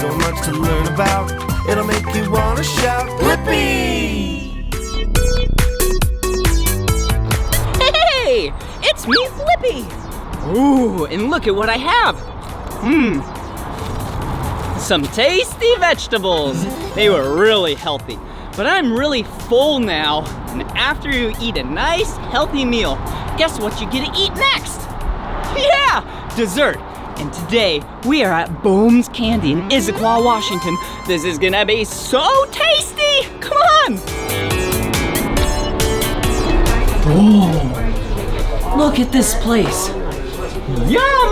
so much to learn about. It'll make you wanna shout, Blippi! Hey, it's me, Blippi. Ooh, and look at what I have. Some tasty vegetables. They were really healthy, but I'm really full now. And after you eat a nice, healthy meal, guess what you get to eat next? Yeah, dessert. And today, we are at Bohm's Candy in Issaquah, Washington. This is gonna be so tasty! Come on! Oh, look at this place. Yum!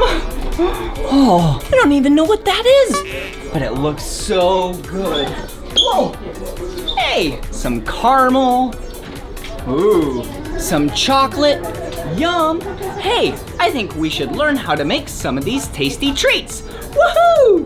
Oh, I don't even know what that is, but it looks so good. Whoa! Hey, some caramel. Ooh, some chocolate. Yum! Hey, I think we should learn how to make some of these tasty treats. Woohoo!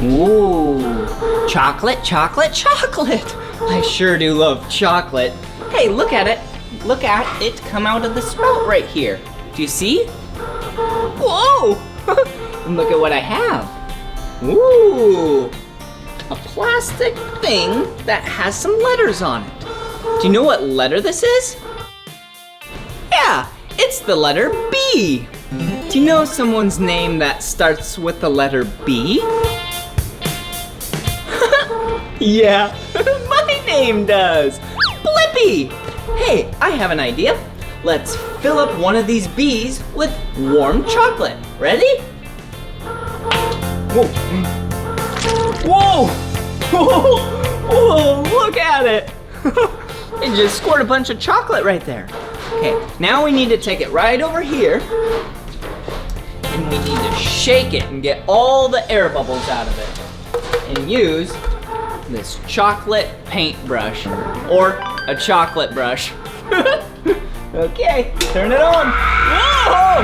Ooh, chocolate, chocolate, chocolate. I sure do love chocolate. Hey, look at it. Look at it come out of the spout right here. Do you see? Whoa! And look at what I have. Ooh, a plastic thing that has some letters on it. Do you know what letter this is? Yeah, it's the letter B. Do you know someone's name that starts with the letter B? Yeah, my name does. Blippi! Hey, I have an idea. Let's fill up one of these B's with warm chocolate. Ready? Whoa. Whoa! Whoa! Whoa, look at it! It just scored a bunch of chocolate right there. Okay, now we need to take it right over here. And we need to shake it and get all the air bubbles out of it. And use this chocolate paintbrush, or a chocolate brush. Okay, turn it on. Whoa!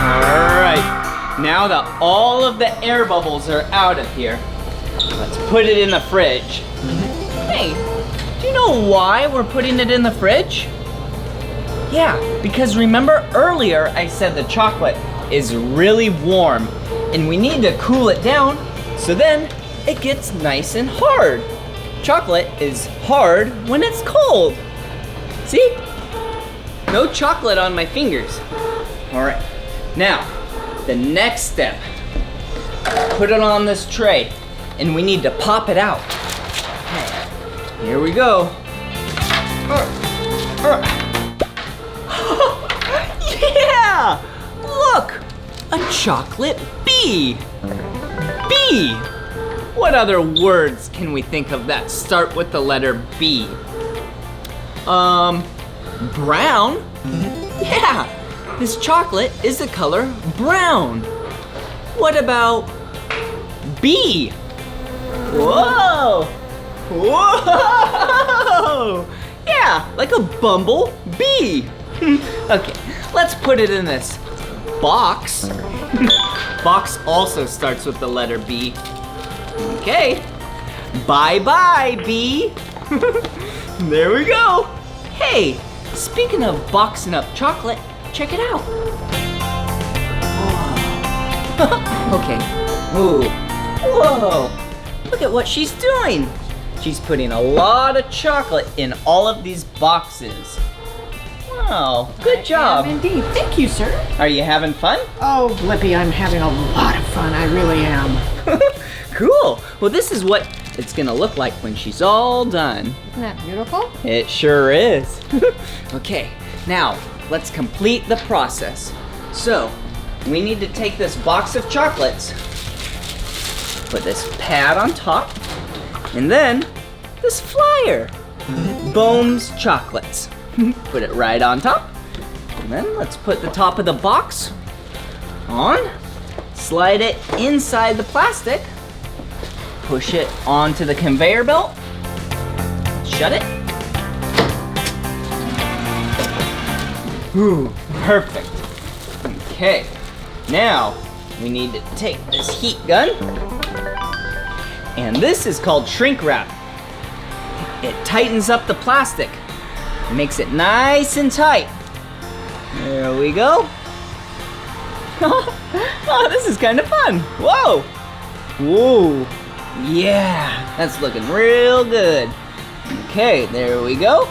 All right, now that all of the air bubbles are out of here, let's put it in the fridge. Hey, do you know why we're putting it in the fridge? Yeah, because remember earlier I said the chocolate is really warm and we need to cool it down so then it gets nice and hard. Chocolate is hard when it's cold. See? No chocolate on my fingers. All right, now the next step, put it on this tray and we need to pop it out. Okay, here we go. Yeah! Look! A chocolate bee! Bee! What other words can we think of that start with the letter B? Brown? Yeah! This chocolate is the color brown. What about bee? Whoa! Whoa! Yeah, like a bumblebee. Okay, let's put it in this box. Box also starts with the letter B. Okay, bye-bye, bee. There we go. Hey, speaking of boxing up chocolate, check it out. Whoa. Okay, ooh, whoa. Look at what she's doing. She's putting a lot of chocolate in all of these boxes. Wow, good job. Indeed, thank you, sir. Are you having fun? Oh, Blippi, I'm having a lot of fun, I really am. Cool, well this is what it's gonna look like when she's all done. Isn't that beautiful? It sure is. Okay, now let's complete the process. So, we need to take this box of chocolates, put this pad on top, and then this flyer, Bohm's Chocolates. Put it right on top. And then let's put the top of the box on, slide it inside the plastic, push it onto the conveyor belt, shut it. Ooh, perfect. Okay, now we need to take this heat gun And this is called shrink wrap. It tightens up the plastic. Makes it nice and tight. There we go. Oh, this is kind of fun. Whoa. Whoa. Yeah, that's looking real good. Okay, there we go.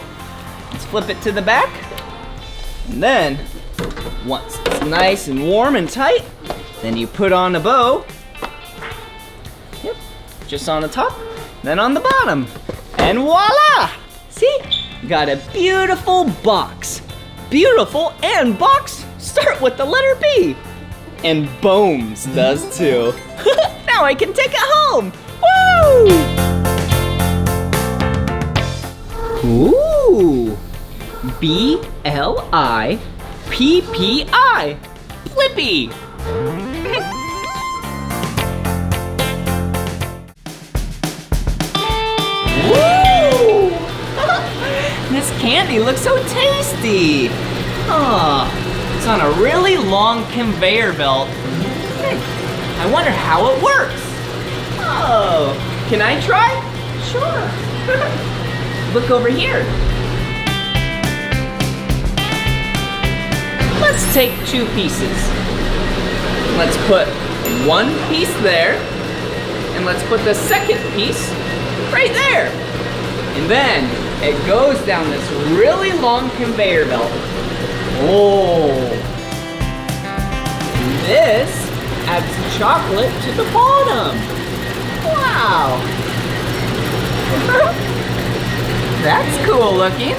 Let's flip it to the back. And then, once it's nice and warm and tight, then you put on a bow. Yep, just on the top, then on the bottom. And voila! See? Got a beautiful box. Beautiful and box start with the letter B. And Bones does too. Now I can take it home. Woo! Ooh. B-L-I-P-P-I. Blippi. Woo! This candy looks so tasty. Oh, it's on a really long conveyor belt. I wonder how it works. Oh, can I try? Sure. Look over here. Let's take 2 pieces. Let's put 1 piece there, and let's put the second piece right there. And then it goes down this really long conveyor belt. Oh. This adds chocolate to the bottom. Wow. That's cool looking.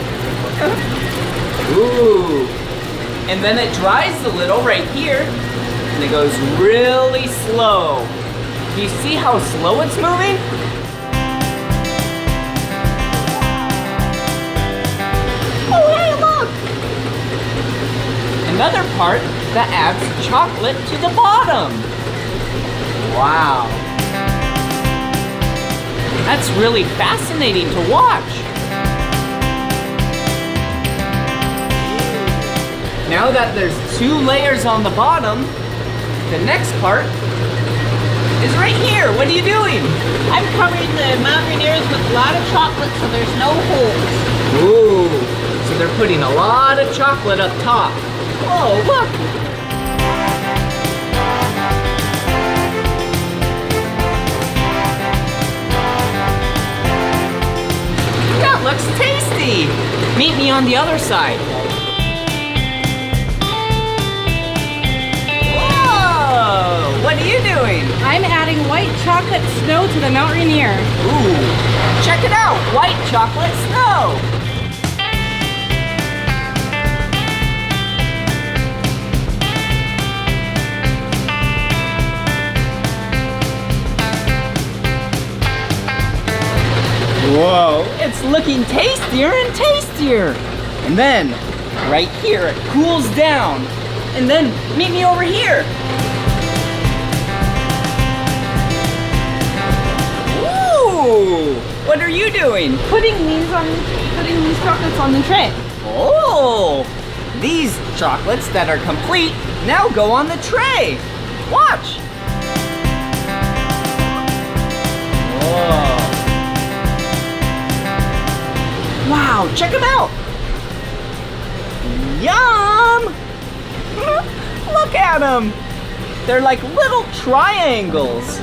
Ooh. And then it dries a little right here, and it goes really slow. Do you see how slow it's moving? Oh, hey, look! Another part that adds chocolate to the bottom. Wow. That's really fascinating to watch. Now that there's 2 layers on the bottom, the next part is right here. What are you doing? I'm covering the Mountaineers with a lot of chocolate so there's no holes. Ooh, so they're putting a lot of chocolate up top. Oh, look. That looks tasty. Meet me on the other side. Whoa, what are you doing? I'm adding white chocolate snow to the Mount Rainier. Ooh, check it out, white chocolate snow. Whoa, it's looking tastier and tastier. And then, right here, it cools down. And then, meet me over here. Ooh, what are you doing? Putting these chocolates on the tray. Oh, these chocolates that are complete now go on the tray. Watch. Whoa. Wow, check them out. Yum! Look at them. They're like little triangles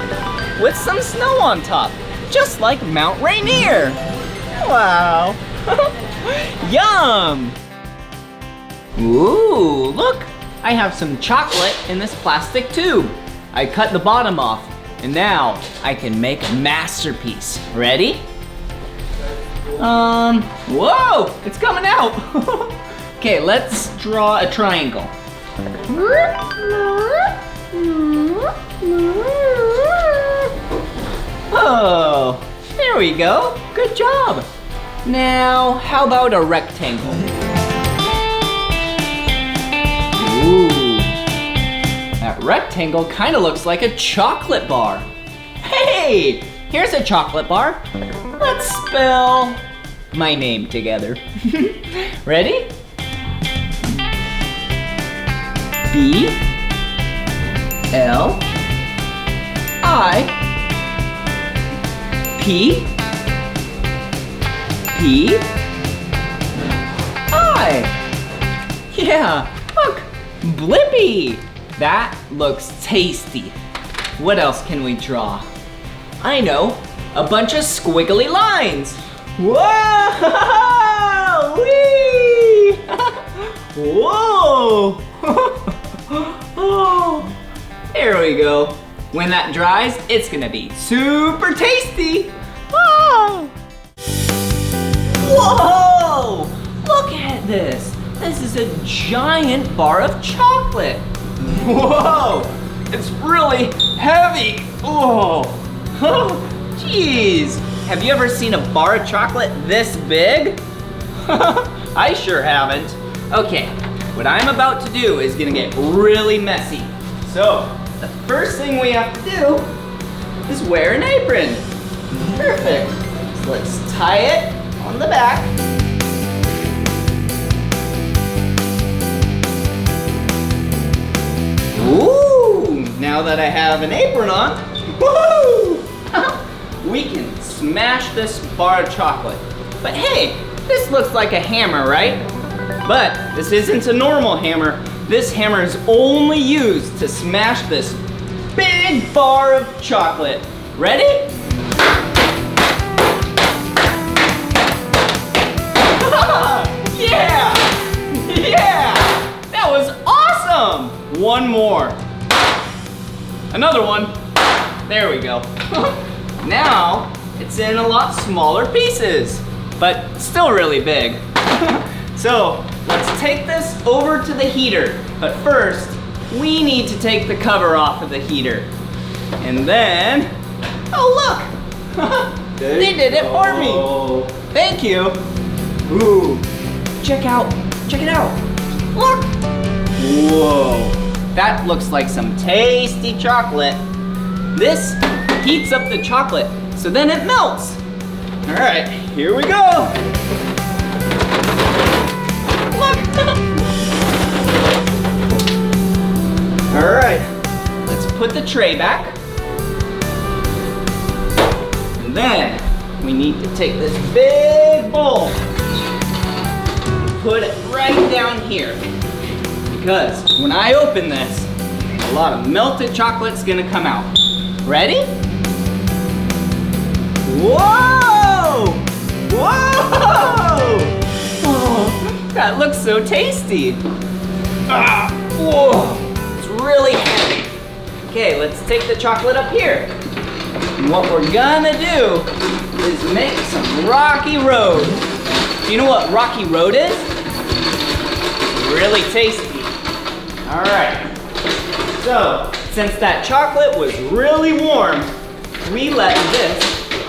with some snow on top, just like Mount Rainier. Wow. Yum! Ooh, look. I have some chocolate in this plastic tube. I cut the bottom off, and now I can make a masterpiece. Ready? Whoa, it's coming out. Okay, let's draw a triangle. Oh, there we go. Good job. Now, how about a rectangle? Ooh, that rectangle kind of looks like a chocolate bar. Hey, here's a chocolate bar. Let's spell my name together. Ready? B-L-I-P-P-I. P, P, I. Yeah, look, Blippi. That looks tasty. What else can we draw? I know, a bunch of squiggly lines. Whoa! Whee! Whoa! Oh, there we go. When that dries, it's gonna be super tasty. Oh. Whoa! Look at this. This is a giant bar of chocolate. Whoa! It's really heavy. Oh, jeez. Have you ever seen a bar of chocolate this big? I sure haven't. Okay, what I'm about to do is gonna get really messy. So, the first thing we have to do is wear an apron. Perfect. So let's tie it on the back. Ooh, now that I have an apron on, woohoo! We can smash this bar of chocolate. But hey, this looks like a hammer, right? But this isn't a normal hammer. This hammer is only used to smash this big bar of chocolate. Ready? Yeah! Yeah! That was awesome! One more. Another one. There we go. Now, it's in a lot smaller pieces, but still really big. So, let's take this over to the heater. But first, we need to take the cover off of the heater. And then, oh look! They did it for me. Thank you. Ooh, check it out. Look. Whoa, that looks like some tasty chocolate. This heats up the chocolate, so then it melts. All right, here we go. Look. All right, let's put the tray back. And then we need to take this big bowl and put it right down here. Because when I open this, a lot of melted chocolate's gonna come out. Ready? Whoa! Whoa! Oh, that looks so tasty. Ah, whoa, it's really heavy. Okay, let's take the chocolate up here. And what we're gonna do is make some rocky road. Do you know what rocky road is? Really tasty. All right, so since that chocolate was really warm, we let this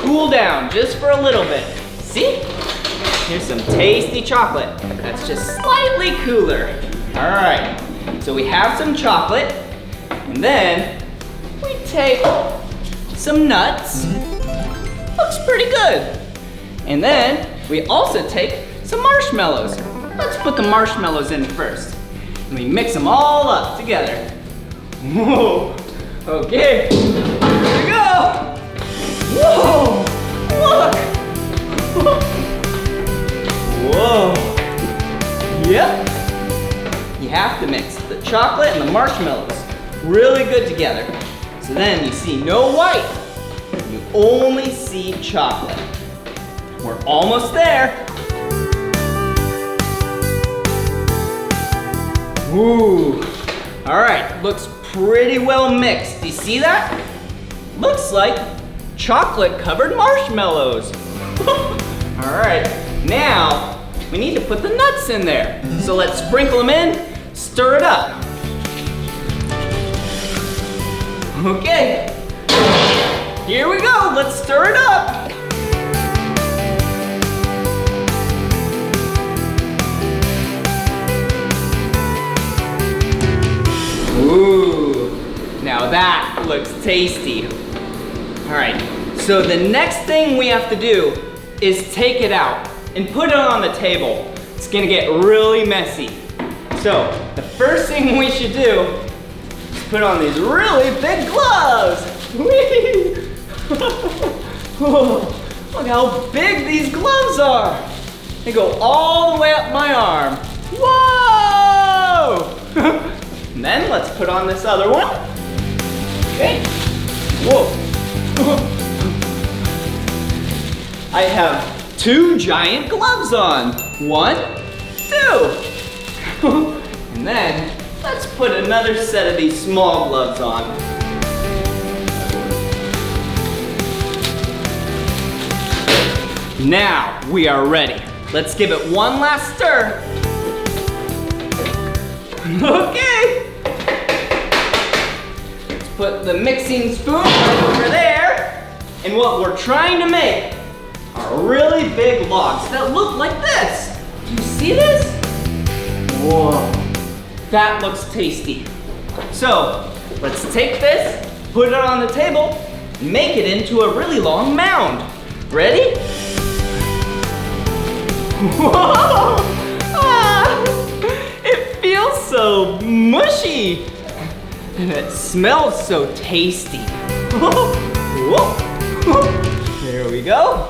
cool down just for a little bit. See? Here's some tasty chocolate that's just slightly cooler. All right, so we have some chocolate, and then we take some nuts. Looks pretty good. And then we also take some marshmallows. Let's put the marshmallows in first. And we mix them all up together. Whoa, okay, here we go. Whoa, look. Whoa, yep. You have to mix the chocolate and the marshmallows really good together. So then you see no white, you only see chocolate. We're almost there. Ooh, all right, looks pretty well mixed. Do you see that? Looks like chocolate covered marshmallows. All right, now we need to put the nuts in there. So let's sprinkle them in, stir it up. Okay, here we go, let's stir it up. Ooh, now that looks tasty. All right, so the next thing we have to do is take it out and put it on the table. It's gonna get really messy. So the first thing we should do is put on these really big gloves. Whoa, look how big these gloves are. They go all the way up my arm. Whoa! And then let's put on this other one. Okay. Whoa. I have 2 giant gloves on. 1, 2. And then let's put another set of these small gloves on. Now we are ready. Let's give it one last stir. Okay. Let's put the mixing spoon right over there. And what we're trying to make are really big logs that look like this. Do you see this? Whoa, that looks tasty. So let's take this, put it on the table, and make it into a really long mound. Ready? Whoa! Ah, it feels so mushy, and it smells so tasty. Whoa. There we go.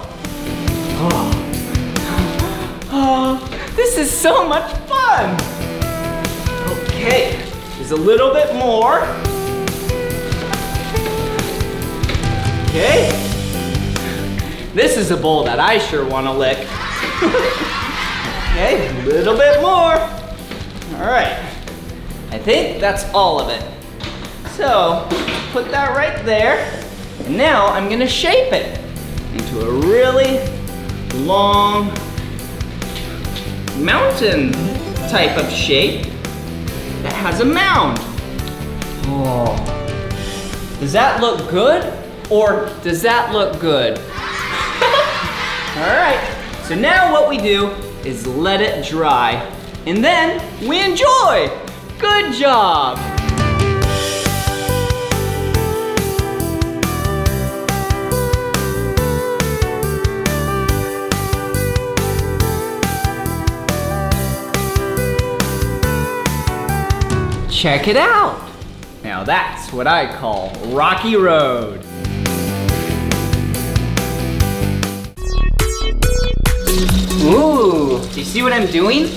Oh, this is so much fun. Okay, there's a little bit more. Okay. This is a bowl that I sure want to lick. Okay, a little bit more. All right, I think that's all of it. So, put that right there. And now I'm gonna shape it into a really long mountain type of shape that has a mound. Oh, does that look good? Or does that look good? All right, so now what we do is let it dry, and then we enjoy. Good job. Check it out. Now that's what I call Rocky Road. Ooh, do you see what I'm doing?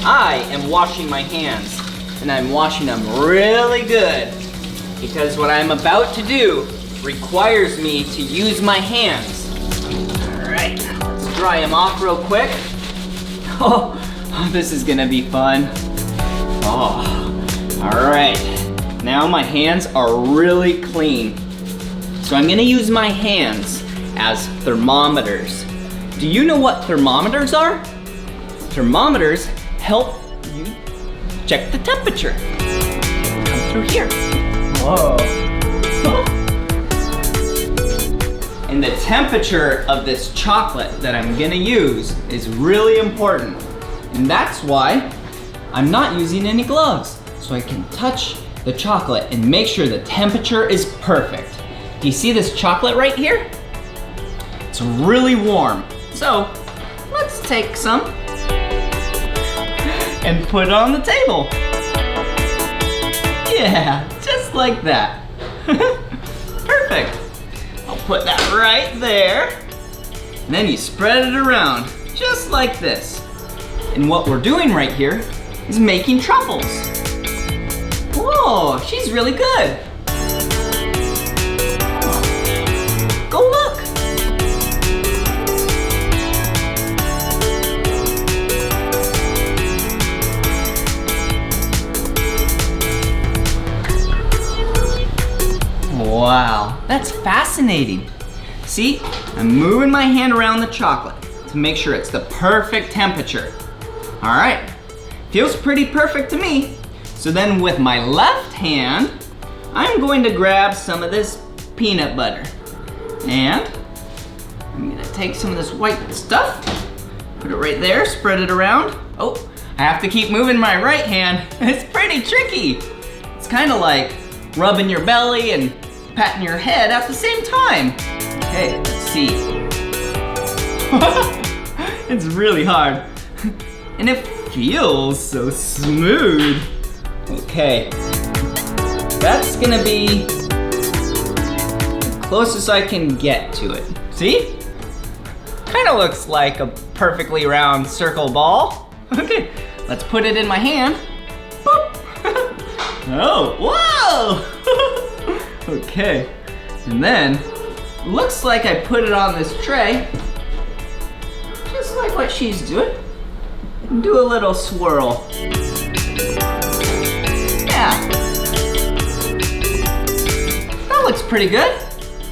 I am washing my hands, and I'm washing them really good, because what I'm about to do requires me to use my hands. All right, let's dry them off real quick. Oh, this is gonna be fun. Oh, all right, now my hands are really clean. So I'm gonna use my hands as thermometers. Do you know what thermometers are? Thermometers help you check the temperature. Come through here. Whoa. And the temperature of this chocolate that I'm gonna use is really important. And that's why I'm not using any gloves, so I can touch the chocolate and make sure the temperature is perfect. Do you see this chocolate right here? It's really warm. So let's take some and put it on the table. Yeah, just like that. Perfect. I'll put that right there. And then you spread it around, just like this. And what we're doing right here is making truffles. Whoa, she's really good. Go look. Wow, that's fascinating. See, I'm moving my hand around the chocolate to make sure it's the perfect temperature. All right, feels pretty perfect to me. So then with my left hand, I'm going to grab some of this peanut butter. And I'm gonna take some of this white stuff, put it right there, spread it around. Oh, I have to keep moving my right hand. It's pretty tricky. It's kind of like rubbing your belly and patting your head at the same time. Okay, let's see. It's really hard. And it feels so smooth. Okay, that's gonna be the closest I can get to it. It's See? Kind of looks like a perfectly round circle ball. Okay, let's put it in my hand. Boop. Oh, whoa! Okay, and then looks like I put it on this tray, just like what she's doing. Do a little swirl. Yeah. That looks pretty good.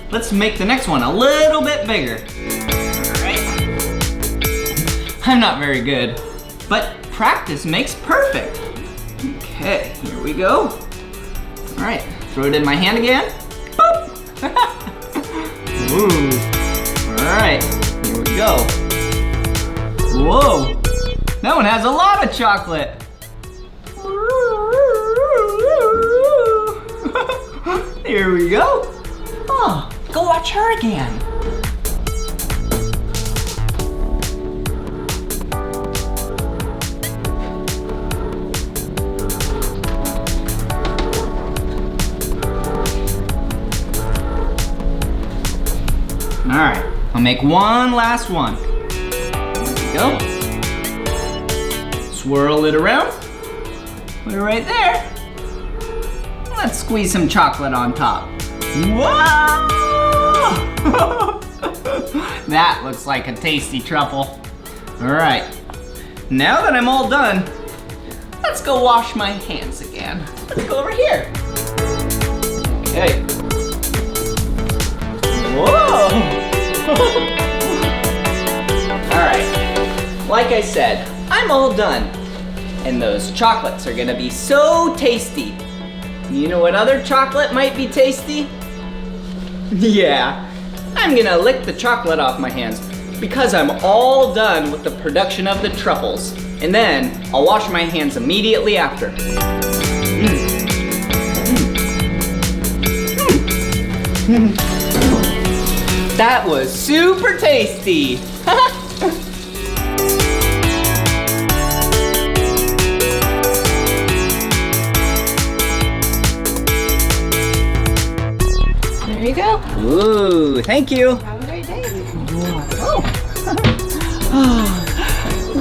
Let's make the next one a little bit bigger. All right. I'm not very good, but practice makes perfect. Okay, here we go. All right, throw it in my hand again. Boop. Ooh. All right, here we go. Whoa, that one has a lot of chocolate. Here we go. Oh, go watch her again. All right, I'll make one last one. There we go. Swirl it around. Put it right there. Let's squeeze some chocolate on top. Whoa! That looks like a tasty truffle. All right, now that I'm all done, let's go wash my hands again. Let's go over here. Okay. Whoa! All right, like I said, I'm all done. And those chocolates are gonna be so tasty. You know what other chocolate might be tasty? Yeah, I'm gonna lick the chocolate off my hands because I'm all done with the production of the truffles. And then I'll wash my hands immediately after. That was super tasty. There you go. Ooh, thank you. Have a great day.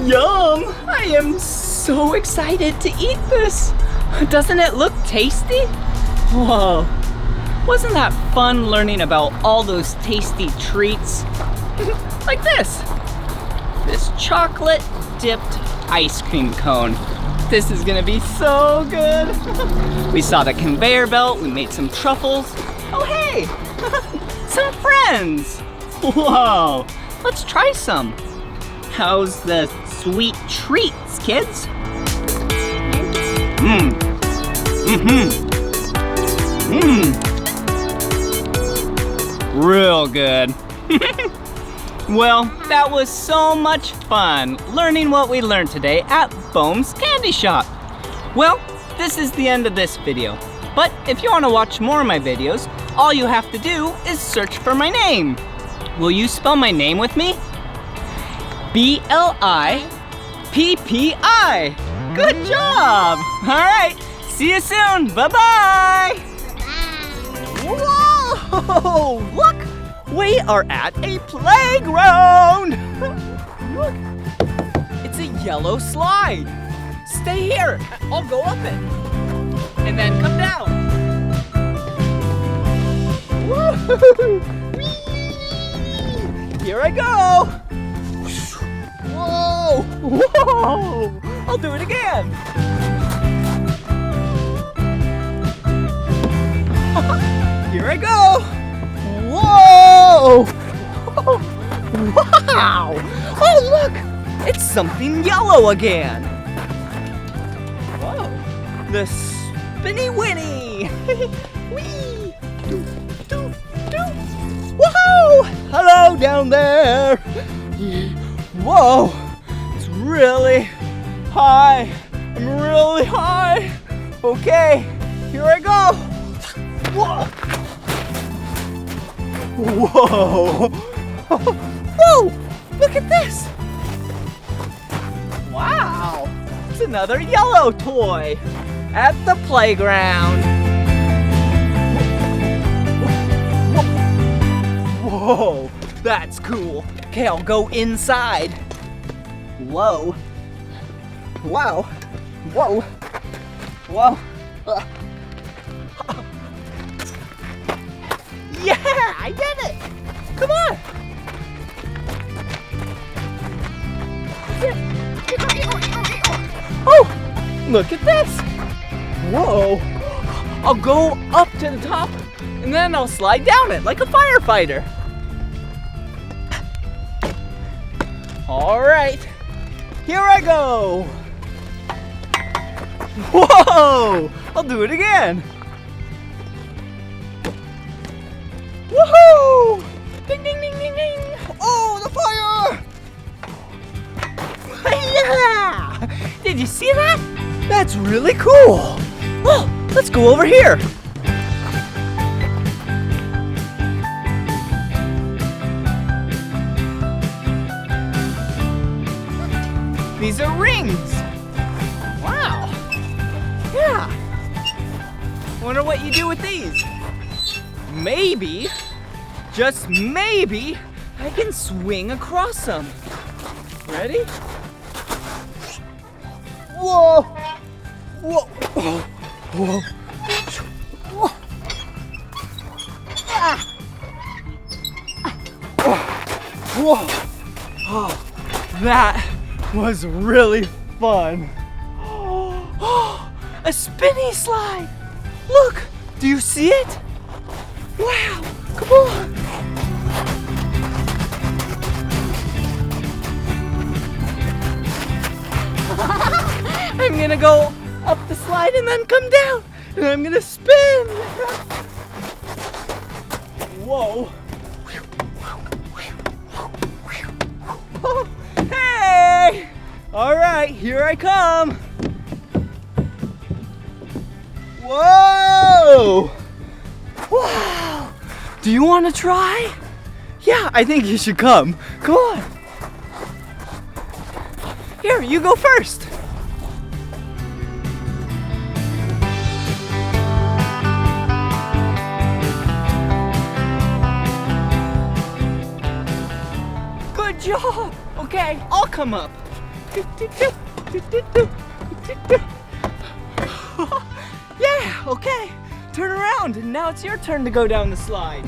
Yum! I am so excited to eat this. Doesn't it look tasty? Whoa. Wasn't that fun learning about all those tasty treats? Like this. This chocolate dipped ice cream cone. This is gonna be so good. We saw the conveyor belt, we made some truffles. Oh hey, some friends. Whoa, let's try some. How's the sweet treats, kids? Real good. Well, that was so much fun learning what we learned today at Bohm's Candy Shop. Well, this is the end of this video. But if you want to watch more of my videos, all you have to do is search for my name. Will you spell my name with me? B-L-I-P-P-I. Good job. All right, see you soon. Bye-bye. Whoa, look, we are at a playground. Look, it's a yellow slide. Stay here, I'll go up it. And then come down. Woo-hoo-hoo. Here I go. Whoa, whoa, I'll do it again. Here I go. Whoa, wow. Oh look, it's something yellow again. Whoa, the Spinny Winnie! Whee! Doo, doo, doo. Whoa! Hello down there! Whoa! It's really high. I'm really high. Okay, here I go. Whoa! Whoa! Whoa! Look at this! Wow! It's another yellow toy at the playground. Whoa! That's cool. Okay, I'll go inside. Whoa. Whoa. Whoa. Whoa. Yeah, I did it. Come on. Oh, look at this. Whoa. I'll go up to the top and then I'll slide down it like a firefighter. All right, here I go. Whoa, I'll do it again. Woohoo! Ding, ding, ding, ding, ding. Oh, the fire! Yeah! Did you see that? That's really cool. Oh, let's go over here. These are rings. Wow. Yeah. Wonder what you do with these. Maybe, just maybe, I can swing across them. Ready? Whoa! Whoa! Whoa! Whoa! Whoa! Ah! Whoa! Oh, that was really fun. A spinny slide! Look! Do you see it? Wow! Come on! I'm gonna go up the slide and then come down, and I'm gonna spin. Whoa! Hey! All right, here I come. Whoa! Wow! Do you want to try? Yeah, I think you should come. Come on. Here, you go first. Good job. Okay, I'll come up. Yeah, okay. Turn around, and now it's your turn to go down the slide.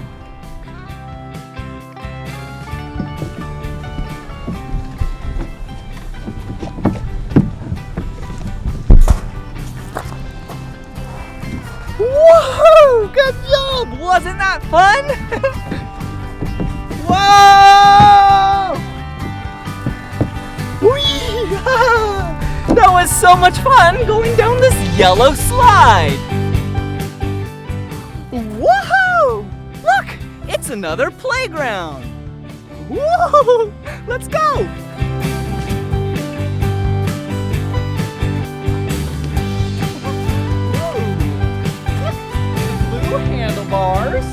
Whoa! Good job! Wasn't that fun? Whoa! Whee! That was so much fun going down this yellow slide. Woohoo! Look, it's another playground. Woo! Let's go! Blue handlebars.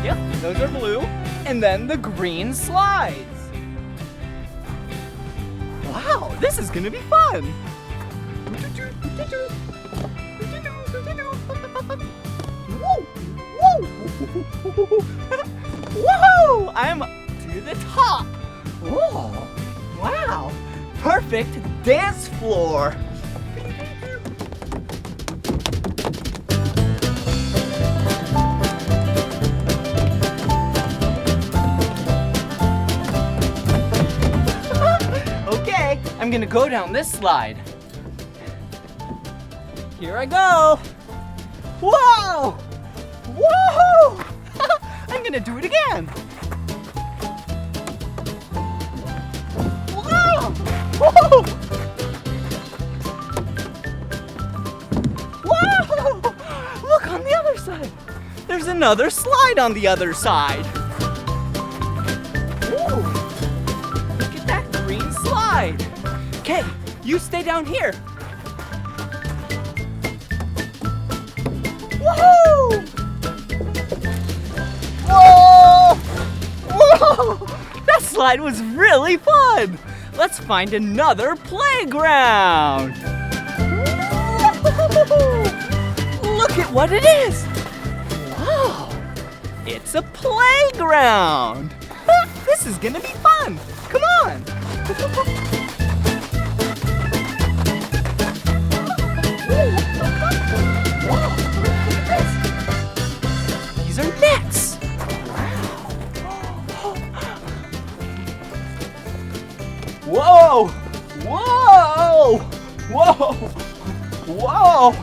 Yep, those are blue. And then the green slides. Wow, this is gonna be fun. Whoa! I'm to the top. Oh, wow! Perfect dance floor. Okay, I'm gonna go down this slide. Here I go. Whoa! Whoa! I'm gonna do it again. Whoa! Whoa! Whoa! Look on the other side. There's another slide on the other side. Ooh. Look at that green slide. Okay, you stay down here. Woohoo! Whoa! Whoa! That slide was really fun! Let's find another playground! Look at what it is! Wow! It's a playground! This is gonna be fun. Come on. These are nets. Whoa! Whoa! Whoa! Whoa!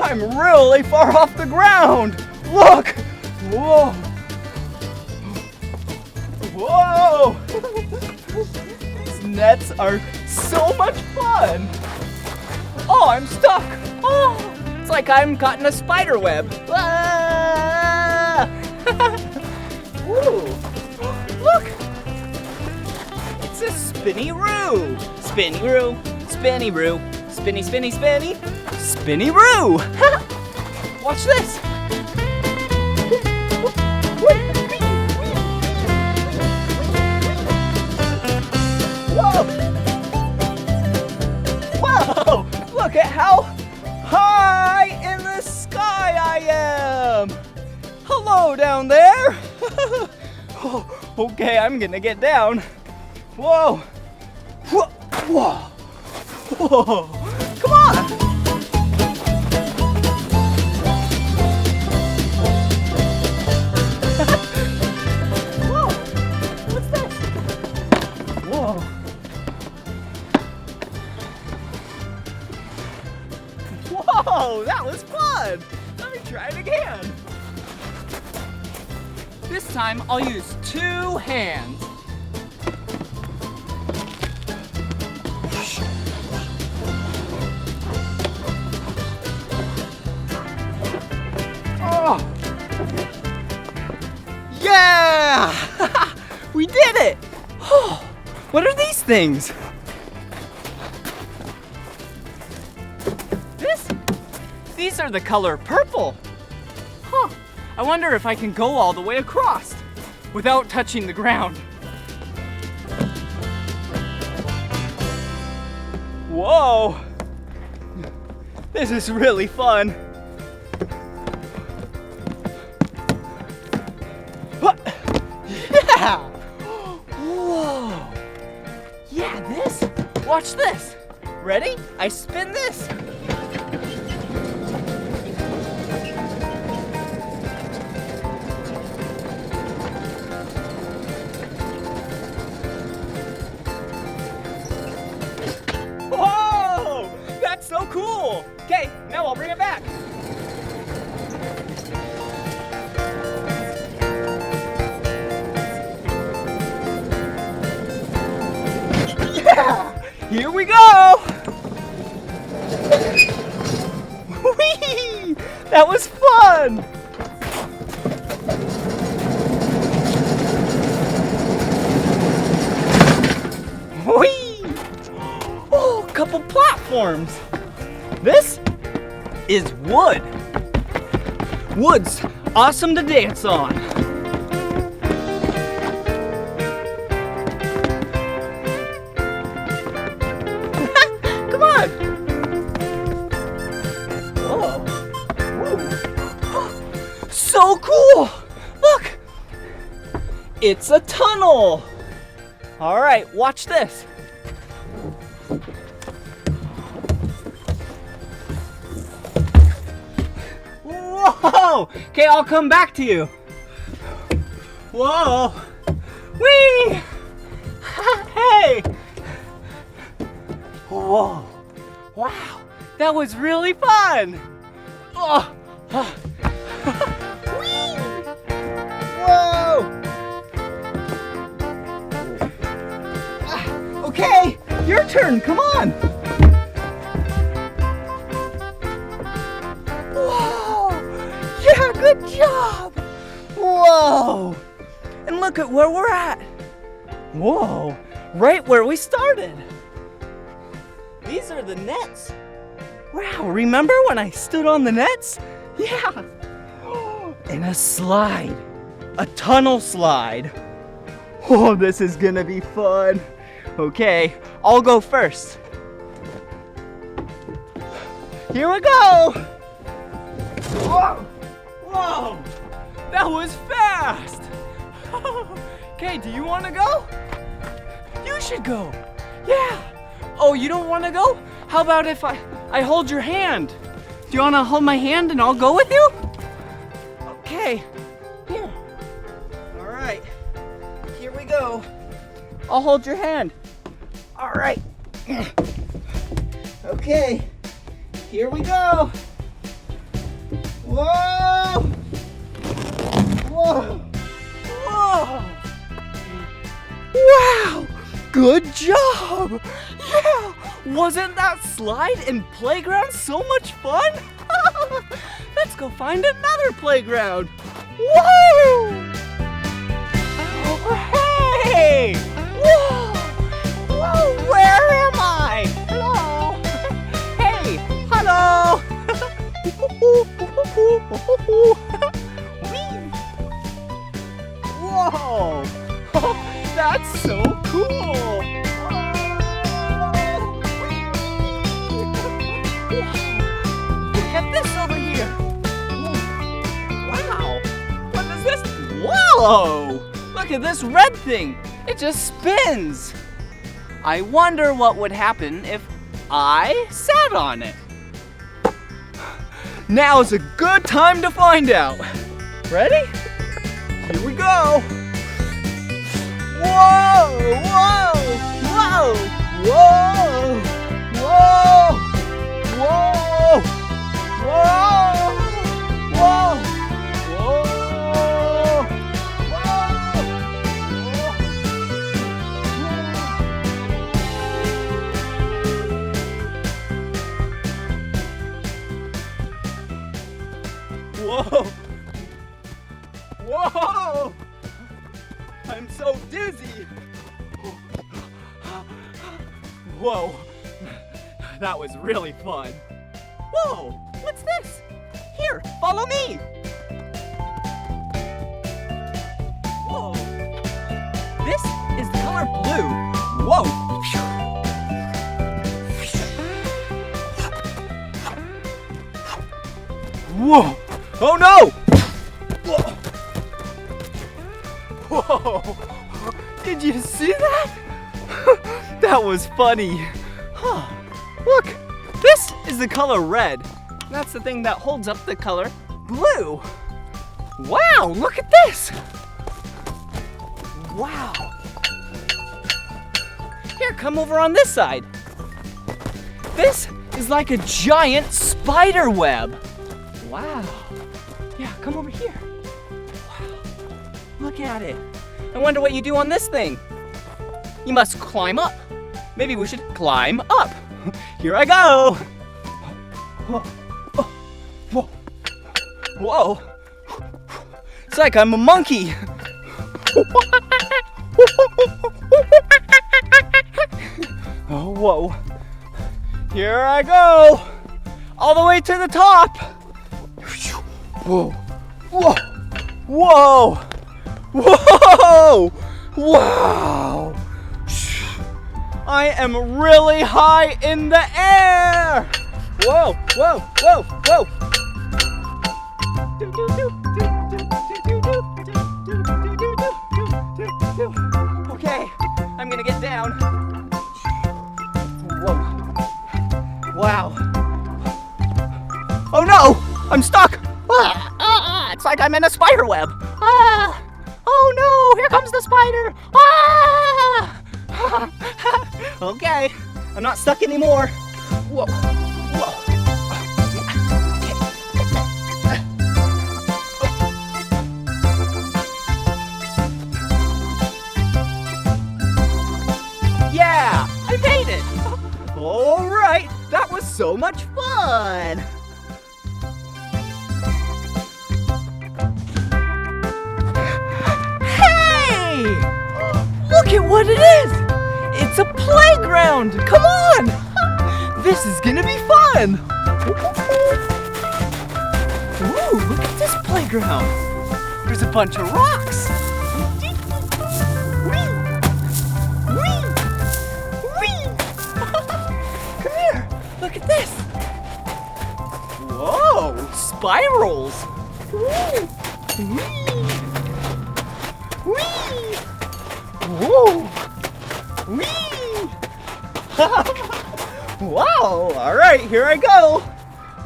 I'm really far off the ground. Look! Whoa! Whoa! These nets are so much fun. Oh, I'm stuck. Oh, it's like I'm caught in a spider web. Ah! Ooh, look. It's a spinny-roo. Spinny-roo, spinny-roo, spinny, spinny, spinny, spinny-roo. Watch this. Whoa! Whoa! Look at how high in the sky I am! Hello down there! Oh, okay, I'm gonna get down. Whoa! Whoa! Whoa! Whoa! Come on! Whoa! What's this? Whoa! Whoa, that was fun! Let me try it again. This time I'll use 2 hands. Oh! Yeah! We did it! Oh, what are these things? These are the color purple. Huh. I wonder if I can go all the way across without touching the ground. Whoa. This is really fun. Yeah. Whoa. Yeah, this. Watch this. Ready? I spin this. So cool! Okay, now I'll bring it back. Yeah! Here we go! Whee! That was fun! Whee! Oh, a couple platforms. This is wood. Wood's awesome to dance on. Come on. Whoa. Whoa. So cool. Look. It's a tunnel. All right, watch this. Whoa! Okay, I'll come back to you. Whoa! Whee! Hey! Whoa! Wow! That was really fun! Oh! Whee! Whoa! Okay, your turn. Come on. Yeah, good job! Whoa! And look at where we're at. Whoa, right where we started. These are the nets. Wow, remember when I stood on the nets? Yeah. And a slide, a tunnel slide. Oh, this is gonna be fun. Okay, I'll go first. Here we go. Whoa! Whoa! That was fast! Okay, do you want to go? You should go. Yeah. Oh, you don't want to go? How about if I hold your hand? Do you want to hold my hand and I'll go with you? Okay. Here. All right. Here we go. I'll hold your hand. All right. Okay. Here we go. Whoa! Whoa! Whoa! Wow! Good job! Yeah! Wasn't that slide and playground so much fun? Let's go find another playground. Woo! Hey! Whoa! Whoa! Where am I? Hello! Hey! Hello! Whoa! That's so cool! Look at this over here! Wow! What is this? Whoa! Look at this red thing! It just spins! I wonder what would happen if I sat on it. Now's a good time to find out. Ready? Here we go. Whoa, whoa, whoa, whoa, whoa, whoa, whoa, whoa, whoa. Whoa! I'm so dizzy! Whoa! That was really fun. Whoa! What's this? Here, follow me! Whoa! This is the color blue. Whoa! Whoa! Oh no! Whoa! Whoa! Did you see that? That was funny. Huh. Look, this is the color red. That's the thing that holds up the color blue. Wow, look at this. Wow. Here, come over on this side. This is like a giant spider web. Wow. Yeah, come over here. Look at it. I wonder what you do on this thing. You must climb up. Maybe we should climb up. Here I go. Whoa. Whoa. Whoa. It's like I'm a monkey. Oh, whoa. Here I go. All the way to the top. Whoa. Whoa. Whoa. Whoa! Wow! I am really high in the air! Whoa, whoa, whoa, whoa! Okay, I'm gonna get down. Whoa. Wow. Oh no! I'm stuck! It's like I'm in a spider web. Oh no, here comes the spider! Okay, I'm not stuck anymore. Whoa, whoa. Yeah, I made it! All right, that was so much fun! Look at what it is! It's a playground! Come on! This is gonna be fun! Ooh, look at this playground! There's a bunch of rocks! Whee! Whee! Whee! Come here! Look at this! Whoa! Spirals! Whee! Whee! Whee! Woo! Whee! Wow! All right, here I go.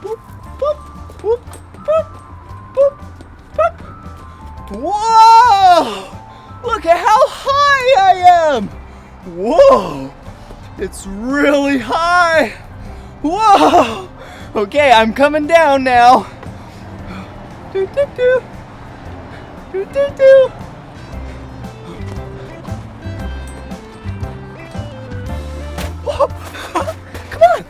Boop, boop, boop, boop, boop, boop. Whoa! Look at how high I am! Whoa! It's really high! Whoa! Okay, I'm coming down now. Do do do. Do do do. Whoa! Come on!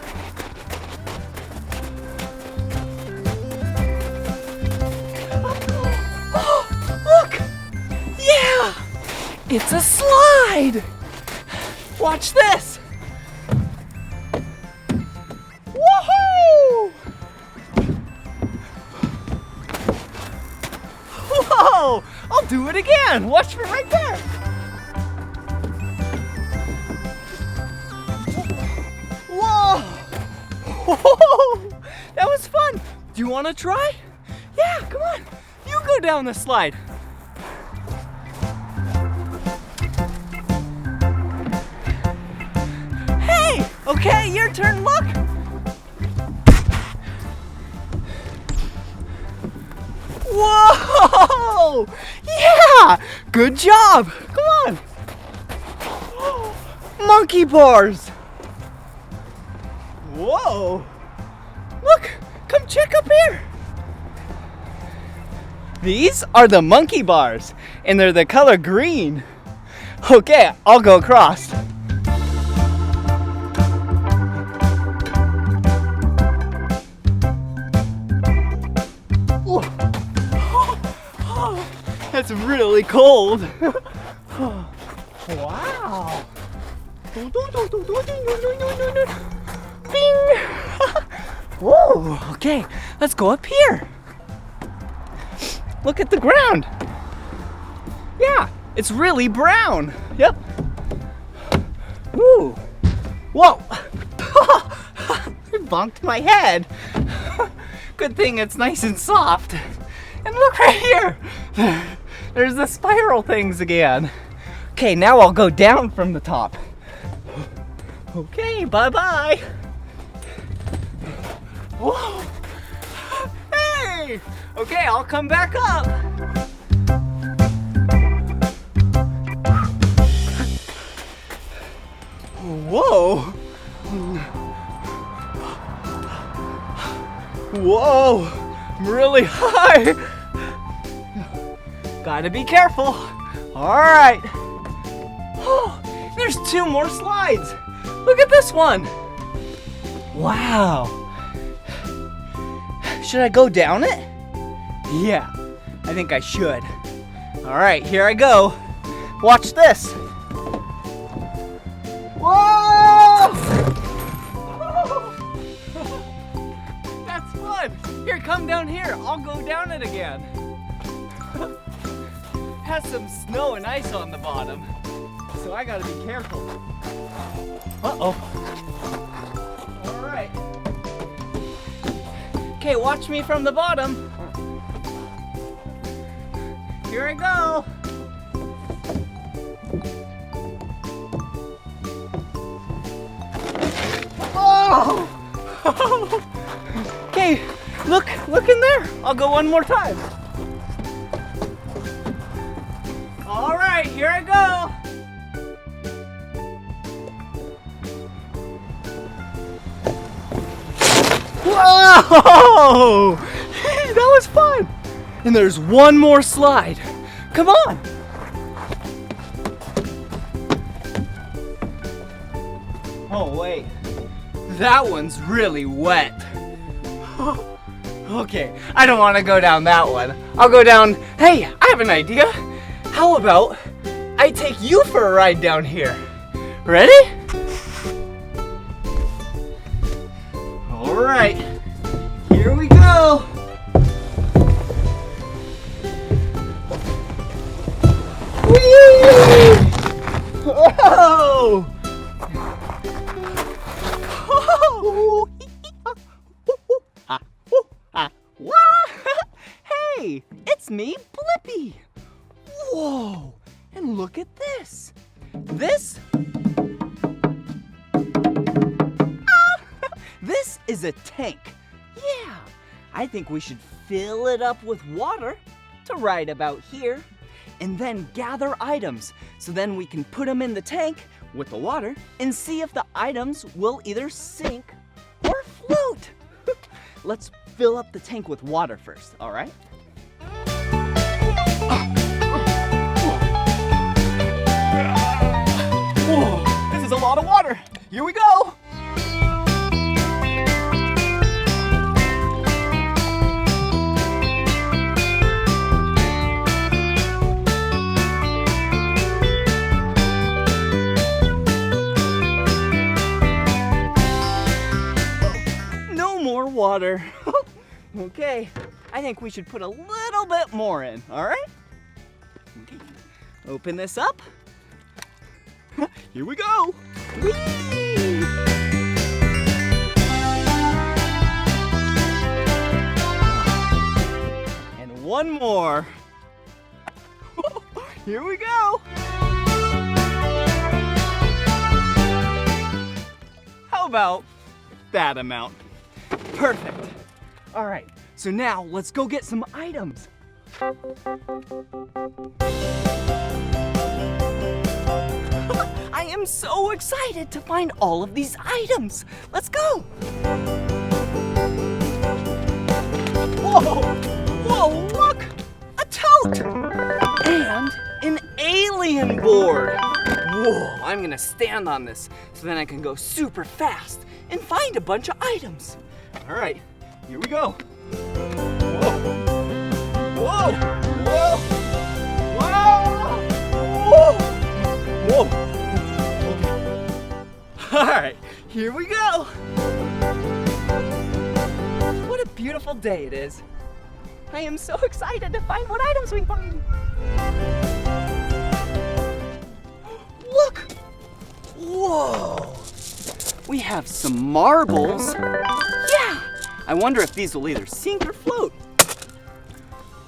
Oh, look! Yeah! It's a slide! Watch this! Woohoo! Whoa! I'll do it again! Watch me right there! Whoa! Whoa! That was fun! Do you want to try? Yeah, come on! You go down the slide! Hey! Okay, your turn, look! Whoa! Yeah! Good job! Come on! Monkey bars! Whoa! Look! Come check up here! These are the monkey bars, and they're the color green. Okay, I'll go across. That's really cold. Wow. Bing. Whoa, okay, let's go up here. Look at the ground. Yeah, it's really brown. Yep. Ooh. Whoa. I bonked my head. Good thing it's nice and soft. And look right here. There's the spiral things again. Okay, now I'll go down from the top. Okay, bye-bye. Whoa. Hey! Okay, I'll come back up. Whoa. Whoa. I'm really high. Gotta be careful. All right. Oh, there's 2 more slides. Look at this one. Wow. Should I go down it? Yeah, I think I should. All right, here I go. Watch this. Whoa! That's fun. Here, come down here. I'll go down it again. Has some snow and ice on the bottom, so I gotta be careful. Uh-oh. All right. Okay, watch me from the bottom. Here I go. Oh! Okay, look in there. I'll go one more time. All right, here I go. Whoa! That was fun. And there's one more slide. Come on. Oh, wait. That one's really wet. Okay, I don't want to go down that one. I'll go down. Hey, I have an idea. How about I take you for a ride down here? Ready? All right, here we go. Whee! Whoa! Hey, it's me, Blippi. Whoa, and look at this. this is a tank. Yeah, I think we should fill it up with water to right about here, and then gather items. So then we can put them in the tank with the water and see if the items will either sink or float. Let's fill up the tank with water first, all right? Whoa, this is a lot of water. Here we go. More water. Okay, I think we should put a little bit more in, all right? Okay. Open this up. Here we go. Whee! And one more. Here we go. How about that amount? Perfect. All right, so now let's go get some items. I am so excited to find all of these items. Let's go. Whoa, whoa, look, a tote and an alien board. Whoa, I'm gonna stand on this so then I can go super fast and find a bunch of items. All right, here we go. Whoa, whoa, whoa, whoa, whoa, whoa. All right, here we go. What a beautiful day it is. I am so excited to find what items we find. Look, whoa. We have some marbles. Yeah, I wonder if these will either sink or float.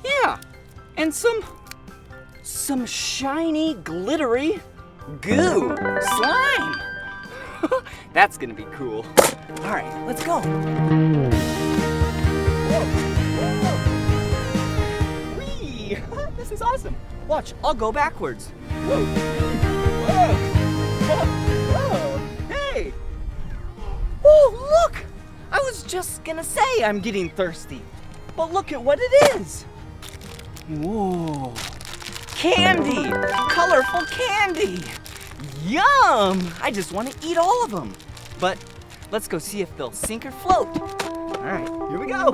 Yeah, and some shiny, glittery goo, slime. That's gonna be cool. All right, let's go. Whee! This is awesome. Watch, I'll go backwards. Whoa. Whoa. Whoa. Hey! Oh, look! I was just gonna say I'm getting thirsty, but look at what it is. Whoa! Candy! Colorful candy! Yum! I just want to eat all of them. But let's go see if they'll sink or float. All right, here we go.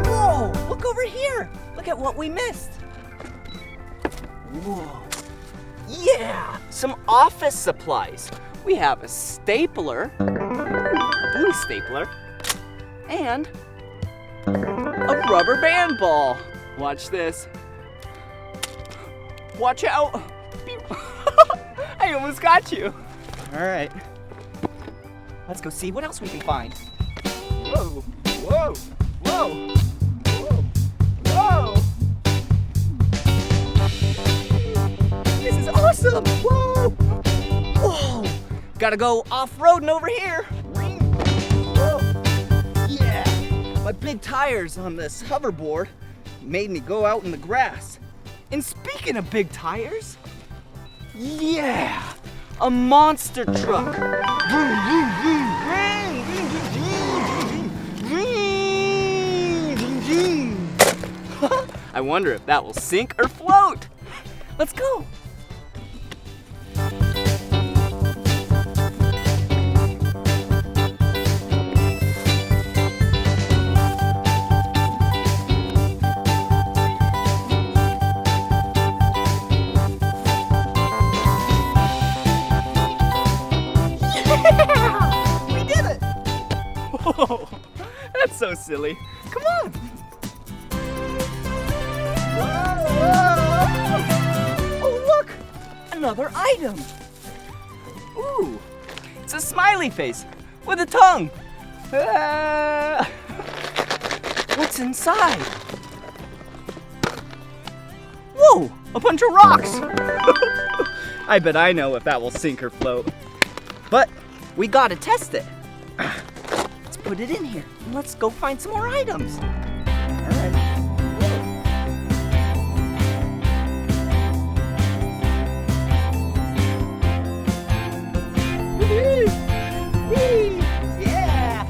Whoa, look over here. Look at what we missed. Whoa. Yeah, some office supplies. We have a stapler, a blue stapler, and a rubber band ball. Watch this. Watch out. I almost got you. All right. Let's go see what else we can find. Whoa, whoa, whoa, whoa, whoa. This is awesome. Whoa, whoa. Gotta go off-roading over here. Whoa. Yeah. My big tires on this hoverboard made me go out in the grass. And speaking of big tires, yeah, a monster truck. I wonder if that will sink or float. Let's go. Whoa, that's so silly. Come on. Whoa. Oh, look, another item. Ooh, it's a smiley face with a tongue. What's inside? a bunch of rocks. I bet I know if that will sink or float. But we gotta test it. Let's put it in here and let's go find some more items. All right. Yeah!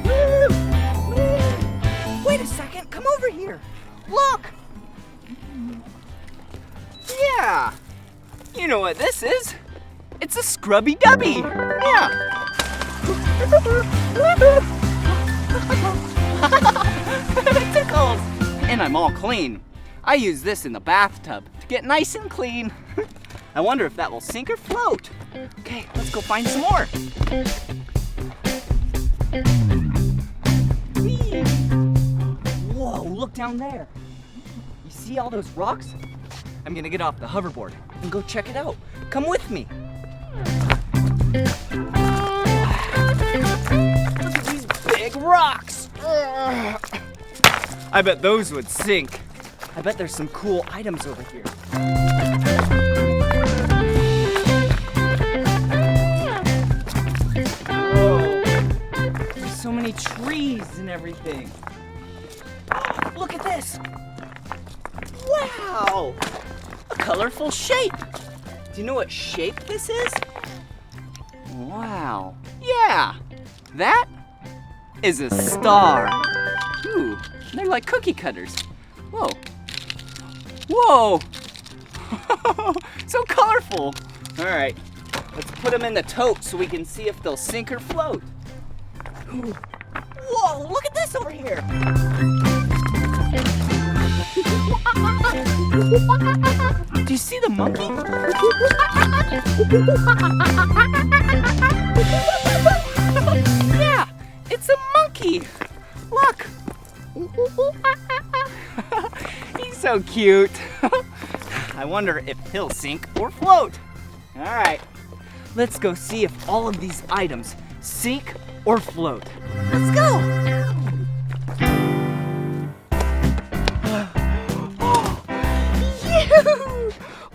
Woo! Woo! Wait a second, come over here. Look! Yeah! You know what this is? It's a scrubby dubby. Yeah. It tickles. And I'm all clean. I use this in the bathtub to get nice and clean. I wonder if that will sink or float. Okay, let's go find some more. Whee. Whoa, look down there. You see all those rocks? I'm gonna get off the hoverboard and go check it out. Come with me. Look at these big rocks. I bet those would sink. I bet there's some cool items over here. Whoa. There's so many trees and everything. Look at this. Wow. A colorful shape. Do you know what shape this is? Wow. Yeah. That is a star. Ooh, they're like cookie cutters. Whoa. Whoa. So colorful. All right, let's put them in the tote so we can see if they'll sink or float. Ooh. Whoa, look at this over here. Do you see the monkey? Yeah, it's a monkey. Look. He's so cute. I wonder if he'll sink or float. All right, let's go see if all of these items sink or float. Let's go.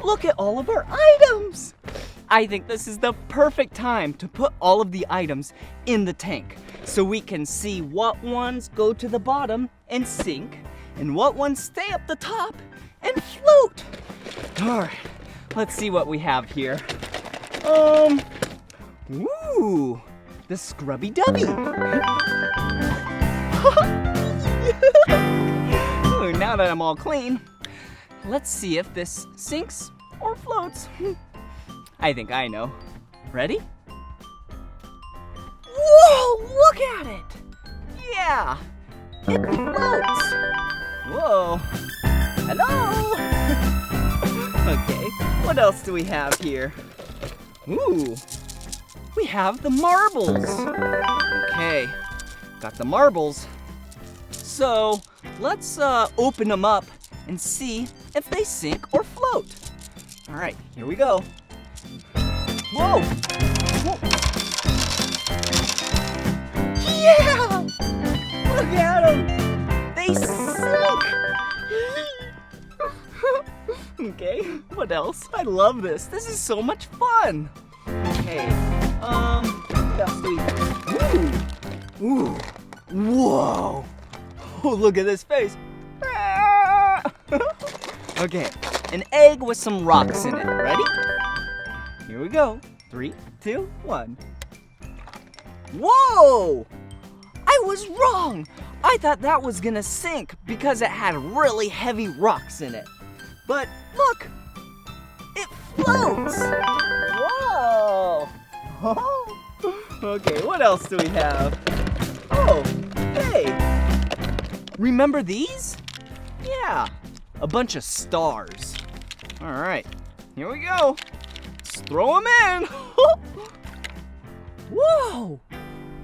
Look at all of our items. I think this is the perfect time to put all of the items in the tank so we can see what ones go to the bottom and sink and what ones stay up the top and float. All right, let's see what we have here. Ooh, the scrubby dubby. Ooh, now that I'm all clean, let's see if this sinks or floats. I think I know. Ready? Whoa, look at it. Yeah, it floats. Whoa, hello. Okay, what else do we have here? Ooh, we have the marbles. Okay, got the marbles. So let's open them up and see if they sink or float. All right, here we go. Whoa! Whoa. Yeah! Look at them! They sink! Okay, what else? I love this. This is so much fun. Okay, what else do we... Ooh! Whoa! Oh, look at this face. Okay, an egg with some rocks in it. Ready? Here we go. 3, 2, 1. Whoa! I was wrong. I thought that was gonna sink because it had really heavy rocks in it. But look, it floats. Whoa! Okay, what else do we have? Oh, hey. Remember these? Yeah. A bunch of stars. All right, here we go. Let's throw them in. Whoa,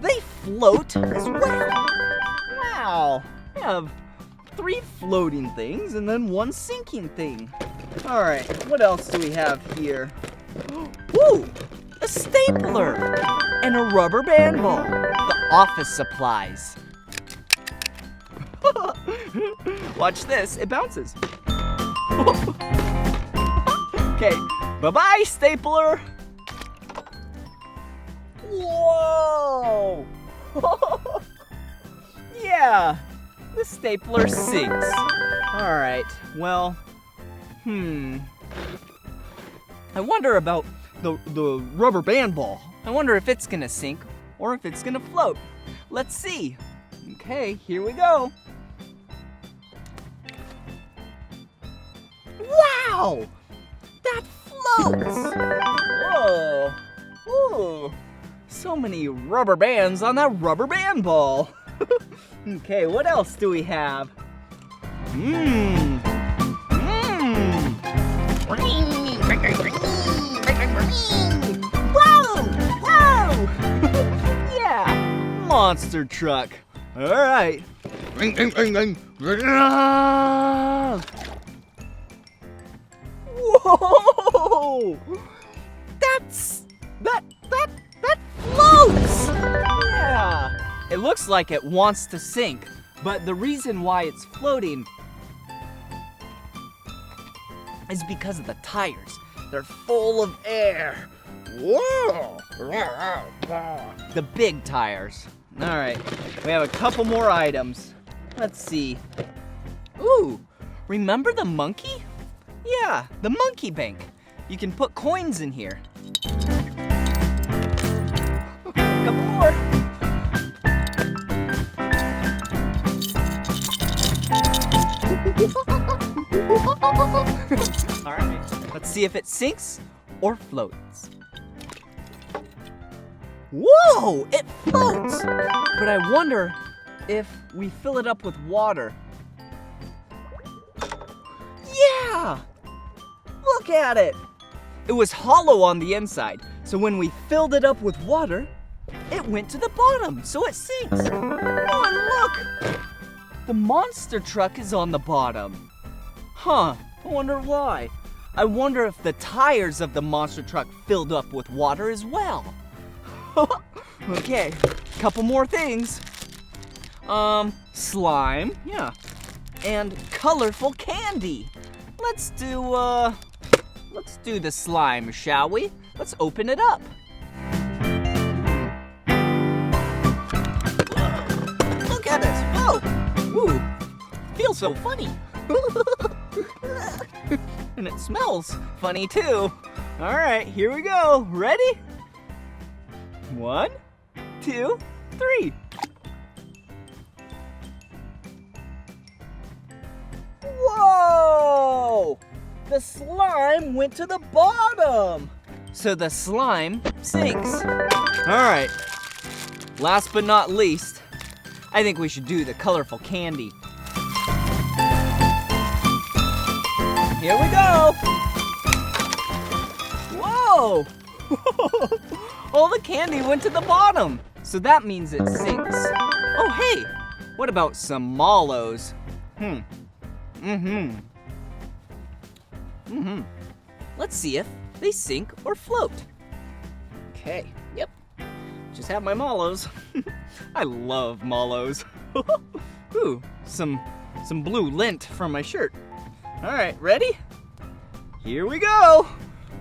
they float as well. Wow, we have 3 floating things and then 1 sinking thing. All right, what else do we have here? Woo, a stapler and a rubber band ball. The office supplies. Watch this, it bounces. Okay, bye-bye, stapler. Whoa! Yeah, the stapler sinks. All right, well, I wonder about the rubber band ball. I wonder if it's gonna sink or if it's gonna float. Let's see. Okay, here we go. Wow! That floats! Whoa! Ooh! So many rubber bands on that rubber band ball. Okay, what else do we have? Whoa! Whoa! Yeah! Monster truck. All right. Whoa! That floats! Yeah! It looks like it wants to sink, but the reason why it's floating is because of the tires. They're full of air. Whoa! The big tires. All right, we have a couple more items. Let's see. Ooh, remember the monkey? Yeah, the monkey bank. You can put coins in here. Couple more. All right, let's see if it sinks or floats. Whoa, it floats! But I wonder if we fill it up with water. Yeah! Look at it! It was hollow on the inside, so when we filled it up with water, it went to the bottom, so it sinks. Oh, and look! The monster truck is on the bottom. Huh, I wonder why. I wonder if the tires of the monster truck filled up with water as well. Okay, couple more things. Slime, yeah. And colorful candy. Let's do the slime, shall we? Let's open it up. Whoa. Look at this. Oh, ooh, feels so funny. And it smells funny too. All right, here we go. Ready? 1, 2, 3. Whoa! The slime went to the bottom. So the slime sinks. All right. Last but not least, I think we should do the colorful candy. Here we go. Whoa! All the candy went to the bottom, so that means it sinks. Oh, hey, what about some mallows? Let's see if they sink or float. Okay, yep, just have my mallows. I love mallows. Ooh, some blue lint from my shirt. All right, ready? Here we go.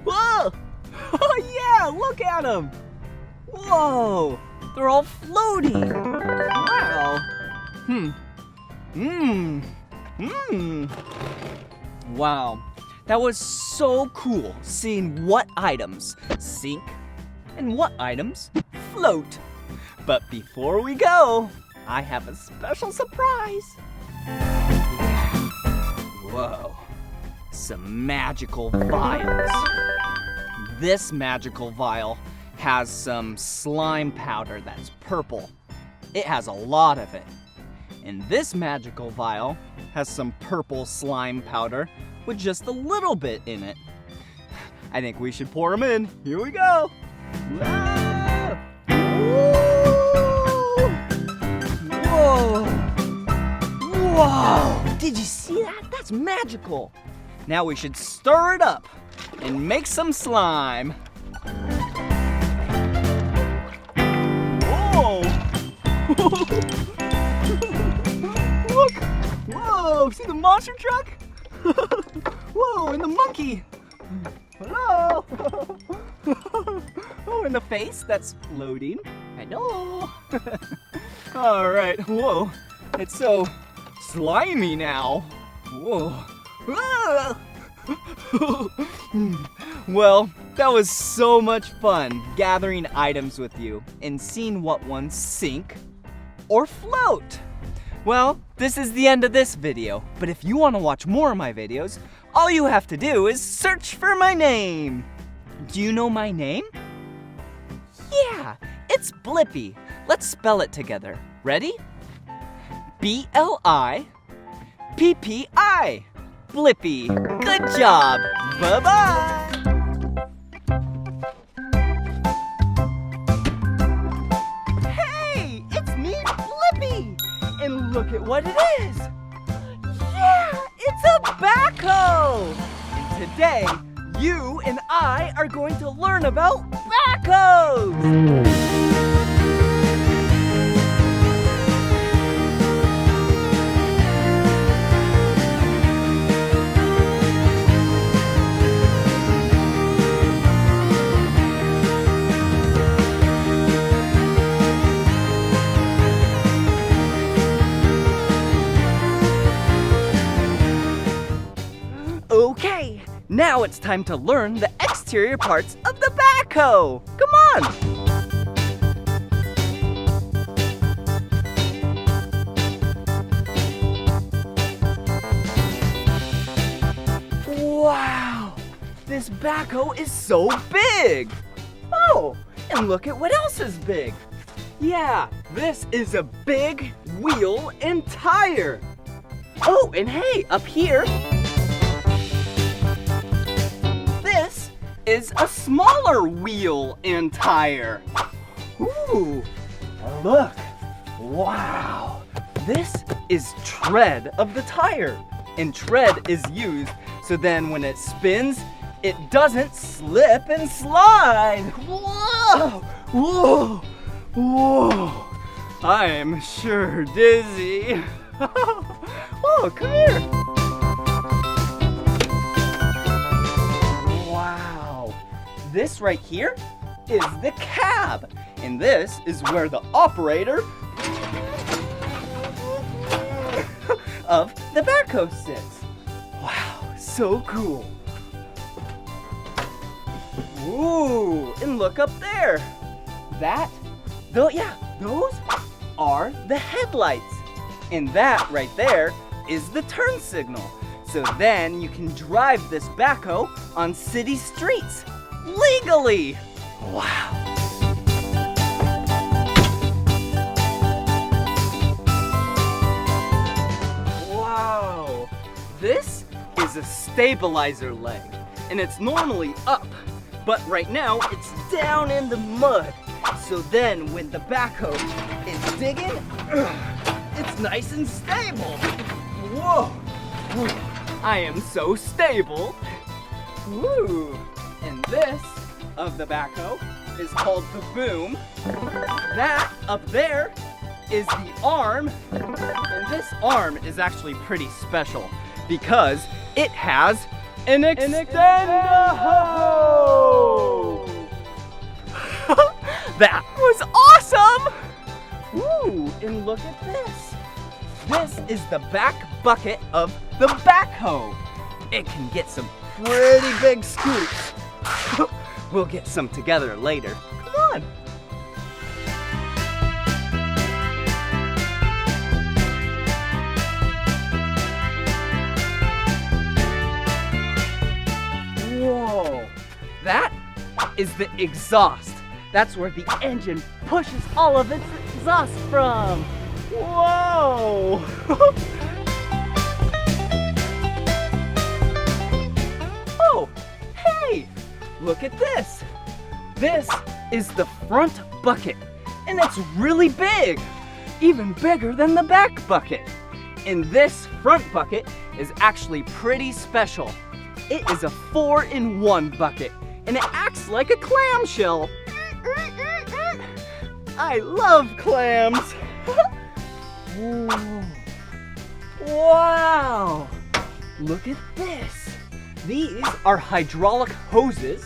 Whoa! Oh yeah, look at them. Whoa, they're all floating. Wow. Wow, that was so cool seeing what items sink and what items float. But before we go, I have a special surprise. Whoa, some magical vials. This magical vial has some slime powder that's purple. It has a lot of it. And this magical vial has some purple slime powder with just a little bit in it. I think we should pour them in. Here we go. Whoa! Whoa! Whoa! Did you see that? That's magical. Now we should stir it up and make some slime. Whoa! Look! Whoa! See the monster truck? Whoa, and the monkey. Hello. Oh, in the face, that's loading. Hello. All right, whoa. It's so slimy now. Whoa. Ah! Well, that was so much fun gathering items with you and seeing what ones sink or float. Well, this is the end of this video, but if you want to watch more of my videos, all you have to do is search for my name. Do you know my name? Yeah, it's Blippi. Let's spell it together. Ready? B-L-I-P-P-I. Blippi. Good job. Bye-bye. Hey, it's me, Blippi. And look at what it is. Yeah, it's a backhoe. And today, you and I are going to learn about backhoes. Okay, now it's time to learn the exterior parts of the backhoe. Come on! Wow, this backhoe is so big! Oh, and look at what else is big. Yeah, this is a big wheel and tire. Oh, and hey, up here, this is a smaller wheel and tire. Ooh, look, wow. This is tread of the tire, and tread is used so then when it spins, it doesn't slip and slide. Whoa, whoa, whoa. I am sure dizzy. Oh, come here. Wow. This right here is the cab. And this is where the operator of the backhoe sits. Wow, so cool. Ooh, and look up there. Those are the headlights. And that right there is the turn signal. So then you can drive this backhoe on city streets legally. Wow. Wow. This is a stabilizer leg, and it's normally up, but right now it's down in the mud. So then when the backhoe is digging, it's nice and stable. Whoa! I am so stable. Woo! And this of the backhoe is called the boom. That up there is the arm. And this arm is actually pretty special because it has an extender-hoe. That was awesome! Ooh, and look at this. This is the back bucket of the backhoe. It can get some pretty big scoops. We'll get some together later. Come on. Whoa, that is the exhaust. That's where the engine pushes all of its exhaust from. Whoa! Oh, hey, look at this. This is the front bucket, and it's really big, even bigger than the back bucket. And this front bucket is actually pretty special. It is a 4-in-1 bucket, and it acts like a clamshell. I love clams. Wow! Look at this. These are hydraulic hoses.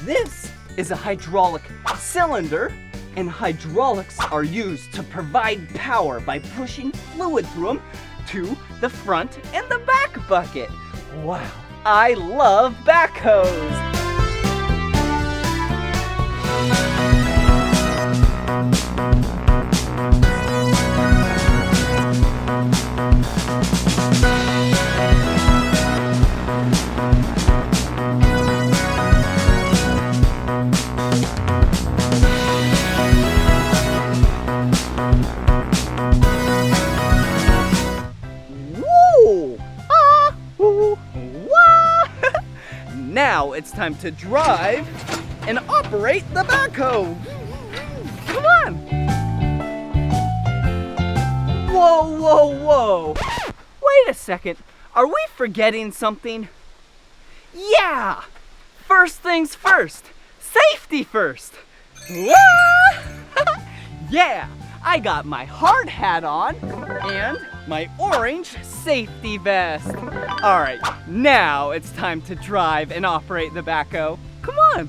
This is a hydraulic cylinder, and hydraulics are used to provide power by pushing fluid through them to the front and the back bucket. Wow, I love backhoes. Now it's time to drive and operate the backhoe. Come on. Whoa, whoa, whoa. Wait a second. Are we forgetting something? Yeah. First things first. Safety first. Yeah. I got my hard hat on and my orange safety vest. All right, now it's time to drive and operate the backhoe. Come on.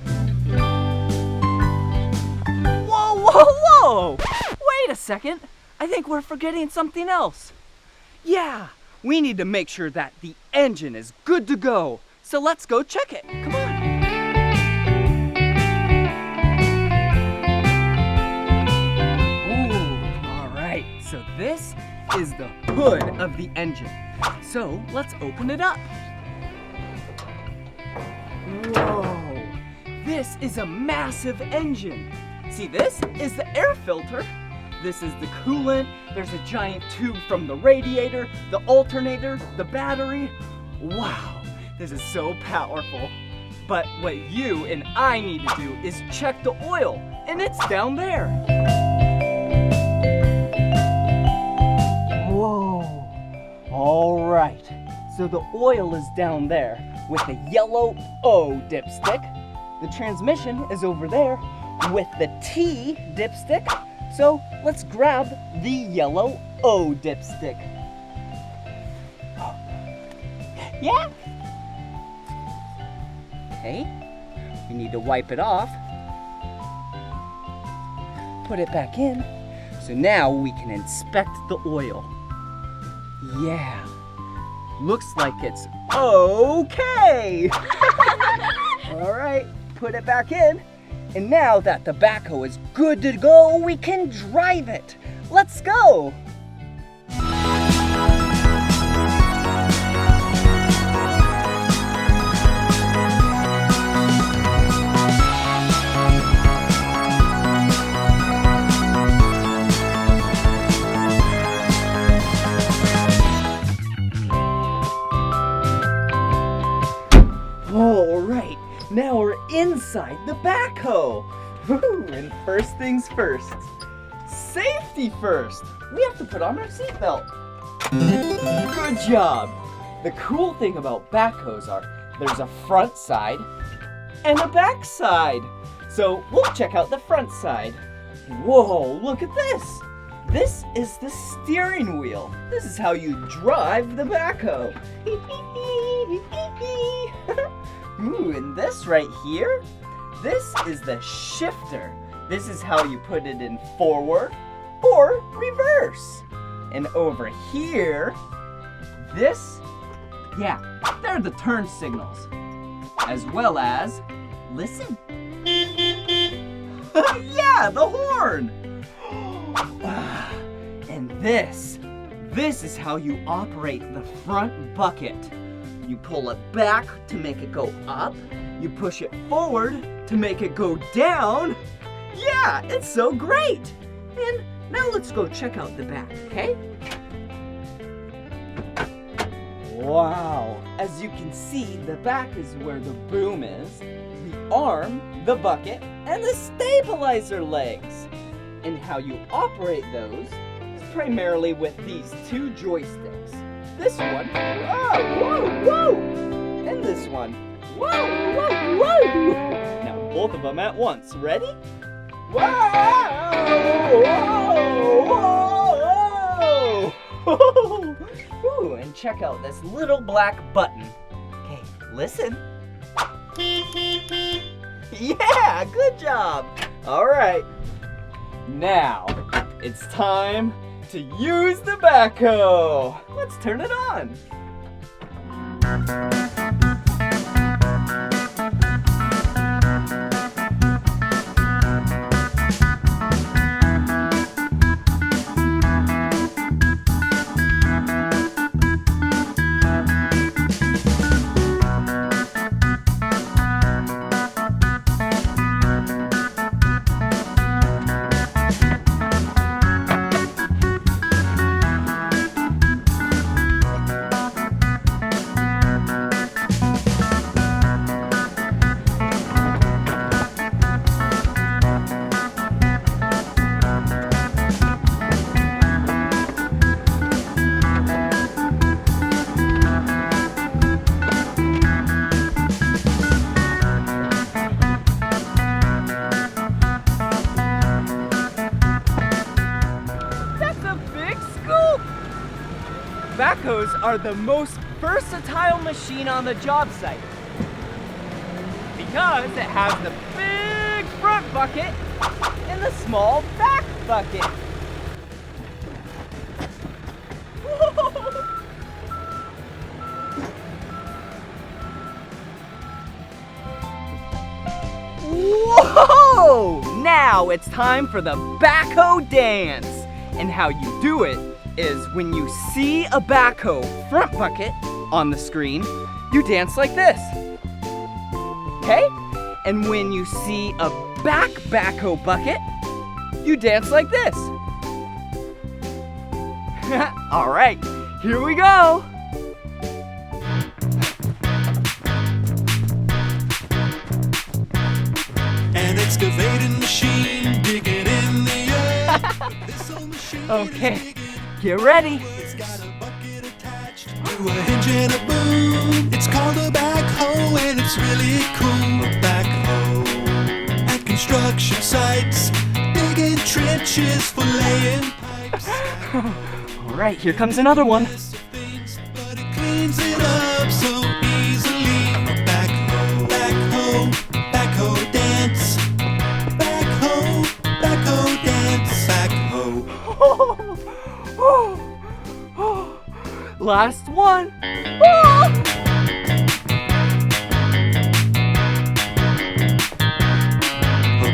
Whoa, whoa, whoa. Wait a second. I think we're forgetting something else. Yeah, we need to make sure that the engine is good to go. So let's go check it. Come on. So this is the hood of the engine. So let's open it up. Whoa, this is a massive engine. See, this is the air filter. This is the coolant. There's a giant tube from the radiator, the alternator, the battery. Wow, this is so powerful. But what you and I need to do is check the oil, and it's down there. Whoa, all right, so the oil is down there with the yellow O dipstick. The transmission is over there with the T dipstick. So let's grab the yellow O dipstick. Yeah? Okay, we need to wipe it off. Put it back in. So now we can inspect the oil. Yeah, looks like it's okay. All right, put it back in. And now that the backhoe is good to go, we can drive it. Let's go. All right, now we're inside the backhoe. Woo, and first things first, safety first. We have to put on our seatbelt. Good job. The cool thing about backhoes are there's a front side and a back side. So we'll check out the front side. Whoa, look at this. This is the steering wheel. This is how you drive the backhoe. Ooh, and this right here, this is the shifter. This is how you put it in forward or reverse. And over here, this, yeah, they're the turn signals. As well as, listen. Yeah, the horn. And this is how you operate the front bucket. You pull it back to make it go up. You push it forward to make it go down. Yeah, it's so great. And now let's go check out the back, okay? Wow, as you can see, the back is where the boom is, the arm, the bucket, and the stabilizer legs. And how you operate those is primarily with these two joysticks. This one, whoa, whoa, whoa! And this one, whoa, whoa, whoa! Now both of them at once. Ready? Whoa! Whoa! Whoa! Ooh, and check out this little black button. Okay, listen. Yeah, good job. All right. Now, it's time to use the backhoe. Let's turn it on. Backhoes are the most versatile machine on the job site because it has the big front bucket and the small back bucket. Whoa! Now it's time for the backhoe dance. And how you do it is when you see a backhoe front bucket on the screen, you dance like this. Okay? And when you see a back backhoe bucket, you dance like this. All right, here we go. An excavating machine digging in the earth. This old machine Okay, get ready. It's got a bucket attached to a hinge and a boom. It's called a backhoe and it's really cool. A backhoe at construction sites, digging trenches for laying pipes. All right, here comes another one. But it cleans it up so easily. A backhoe, backhoe, backhoe dance. Backhoe, backhoe dance. Backhoe. Last one. A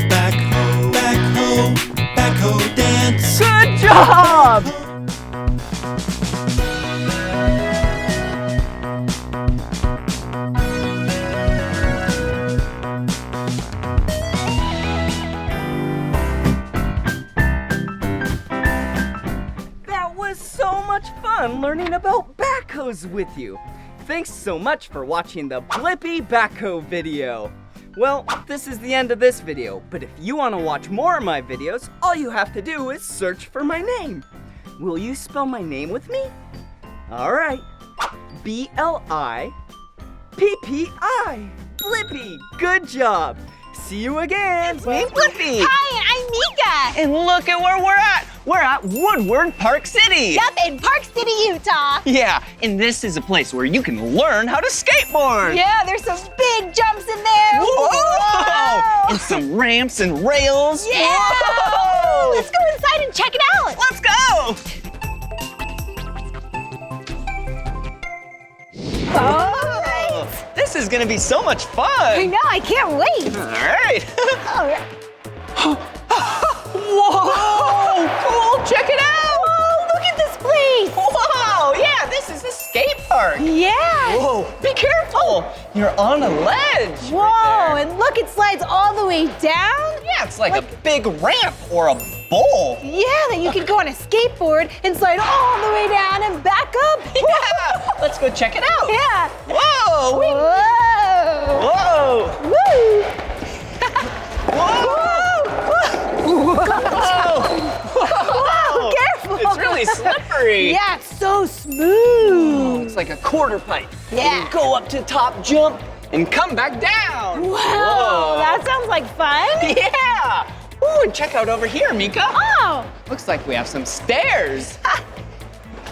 backhoe, backhoe, backhoe dance. Good job! That was so much fun learning about backhoes with you. Thanks so much for watching the Blippi backhoe video. Well, this is the end of this video, but if you want to watch more of my videos, all you have to do is search for my name. Will you spell my name with me? All right. B-L-I-P-P-I. Blippi, good job. See you again. It's me, Blippi. Hi, I'm Mika. And look at where we're at. We're at Woodward Park City. Yep, in Park City, Utah. Yeah, and this is a place where you can learn how to skateboard. Yeah, there's some big jumps in there. Whoa! And some ramps and rails. Yeah! Whoa! Let's go inside and check it out. Let's go! All right. This is gonna be so much fun. I know, I can't wait. All right. All right. Whoa! Cool, check it out. Whoa, look at this place. Whoa, yeah, this is the skate park. Yeah. Whoa, be careful. You're on a ledge. Whoa, and look, it slides all the way down. Yeah, it's like a big ramp or a bowl. Yeah, that you could go on a skateboard and slide all the way down and back up. Yeah, let's go check it out. Yeah. Whoa! Whoa. Whoa! Woo. Whoa! Whoa! Careful. It's really slippery. Yeah, it's so smooth. It's like a quarter pipe. Yeah. You go up to the top, jump, and come back down. Wow, that sounds like fun. Yeah. Ooh, and check out over here, Mika. Oh. Looks like we have some stairs.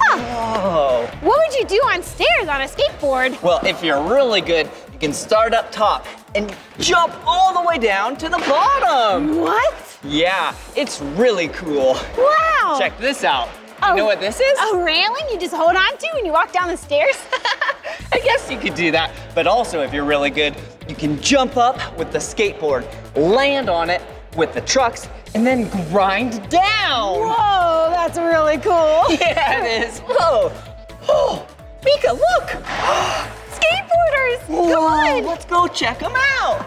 Whoa. What would you do on stairs on a skateboard? Well, if you're really good, you can start up top and jump all the way down to the bottom. What? Yeah, it's really cool. Wow. Check this out. Oh, You know what this is? A railing you just hold on to when you walk down the stairs? I guess you could do that. But also, if you're really good, you can jump up with the skateboard, land on it with the trucks, and then grind down. Whoa, that's really cool. Yeah, it is. Whoa. Oh, Mika, look. Skateboarders, come on. Let's go check them out.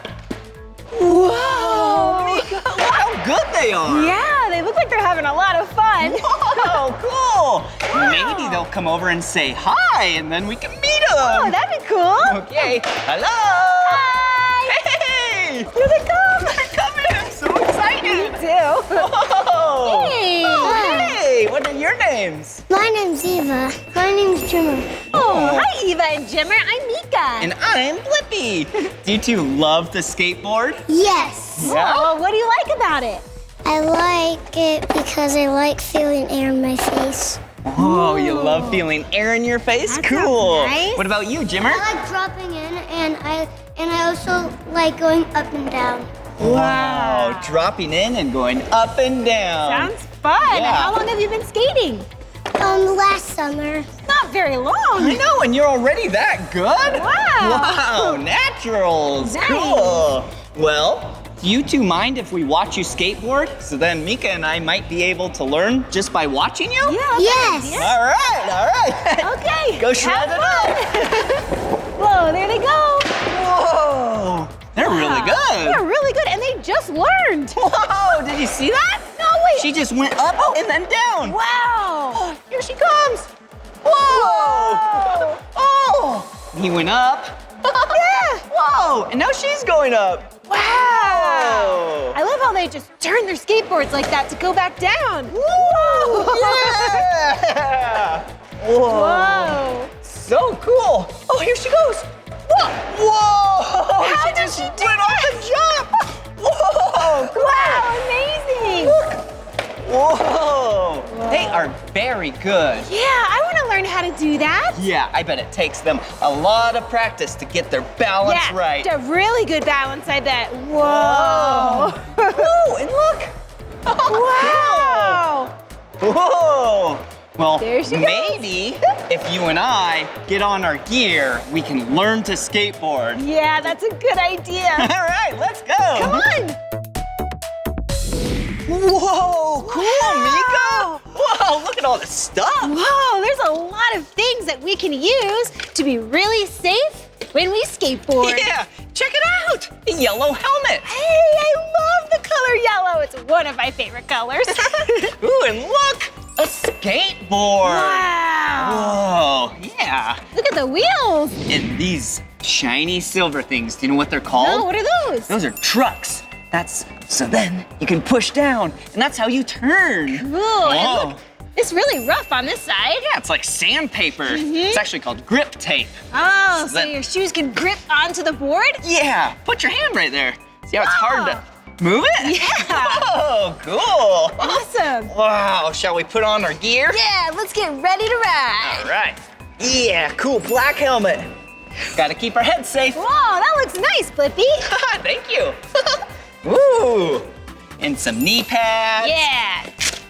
Whoa. Mika, look how good they are. Yeah, they look like they're having a lot of fun. Whoa, cool. Maybe they'll come over and say hi, and then we can meet them. Oh, that'd be cool. Okay, hello. Hi. Hey. Here they come. They're coming. I'm so excited. Me too. Whoa. Hey. Oh, hey, what are your names? My name's Eva. My name's Jimmer. Oh, hi Eva and Jimmer. I'm Mika. And I'm Blippi. Do you two love the skateboard? Yes. Yeah? Oh, what do you like about it? I like it because I like feeling air in my face. Oh, you love feeling air in your face? That Cool. sounds nice. What about you, Jimmer? I like dropping in and I also like going up and down. Wow, dropping in and going up and down. Sounds fun. Yeah. How long have you been skating? Last summer. Not very long. I know, and you're already that good? Wow. Wow, naturals. Nice. Cool. Well, do you two mind if we watch you skateboard? So then Mika and I might be able to learn just by watching you? Yeah. Yes. All right. Okay. Go shred it up. Whoa, there they go. Whoa, they're really good. They're really good, and they just learned. Whoa, did you see that? No, wait. She just went up and then down. Wow. Here she comes. Whoa. Oh, he went up. Yeah. Whoa, and now she's going up. Wow. Whoa. I love how they just turn their skateboards like that to go back down. Yeah. Whoa. Whoa. So cool. Oh, here she goes. Whoa. Whoa. How she did just she do went off the jump. Whoa. Cool. Wow, amazing. Whoa. They are very good. Yeah, I want to learn how to do that. Yeah, I bet it takes them a lot of practice to get their balance Yeah, right. a really good balance, I bet. Whoa. Whoa, and look. Wow. Whoa. Well, There she goes. maybe if you and I get on our gear, we can learn to skateboard. Yeah, that's a good idea. All right, let's go. Come on. Whoa, cool, Wow. Mika. Whoa, look at all this stuff. Whoa, there's a lot of things that we can use to be really safe when we skateboard. Yeah, check it out. The yellow helmet. Hey, I love the color yellow. It's one of my favorite colors. Ooh, and look, a skateboard. Wow. Whoa, yeah. Look at the wheels. And these shiny silver things, do you know what they're called? Oh, what are those? Those are trucks. So then you can push down, and that's how you turn. Cool. Whoa. And look, it's really rough on this side. Yeah, it's like sandpaper. It's actually called grip tape. Oh, so then- your shoes can grip onto the board? Yeah, put your hand right there. See how it's hard to move it? Yeah. Oh, cool. Awesome. Wow, shall we put on our gear? Yeah, let's get ready to ride. All right. Yeah, cool black helmet. Gotta keep our heads safe. Whoa, that looks nice, Blippi. Thank you. Ooh, and some knee pads. Yeah.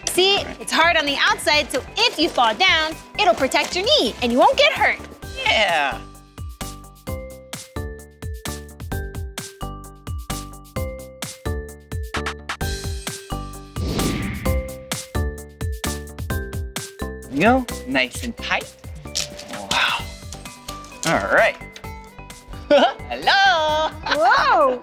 See, it's hard on the outside, so if you fall down, it'll protect your knee and you won't get hurt. Yeah. There you go, nice and tight. Wow. All right. Hello. Whoa.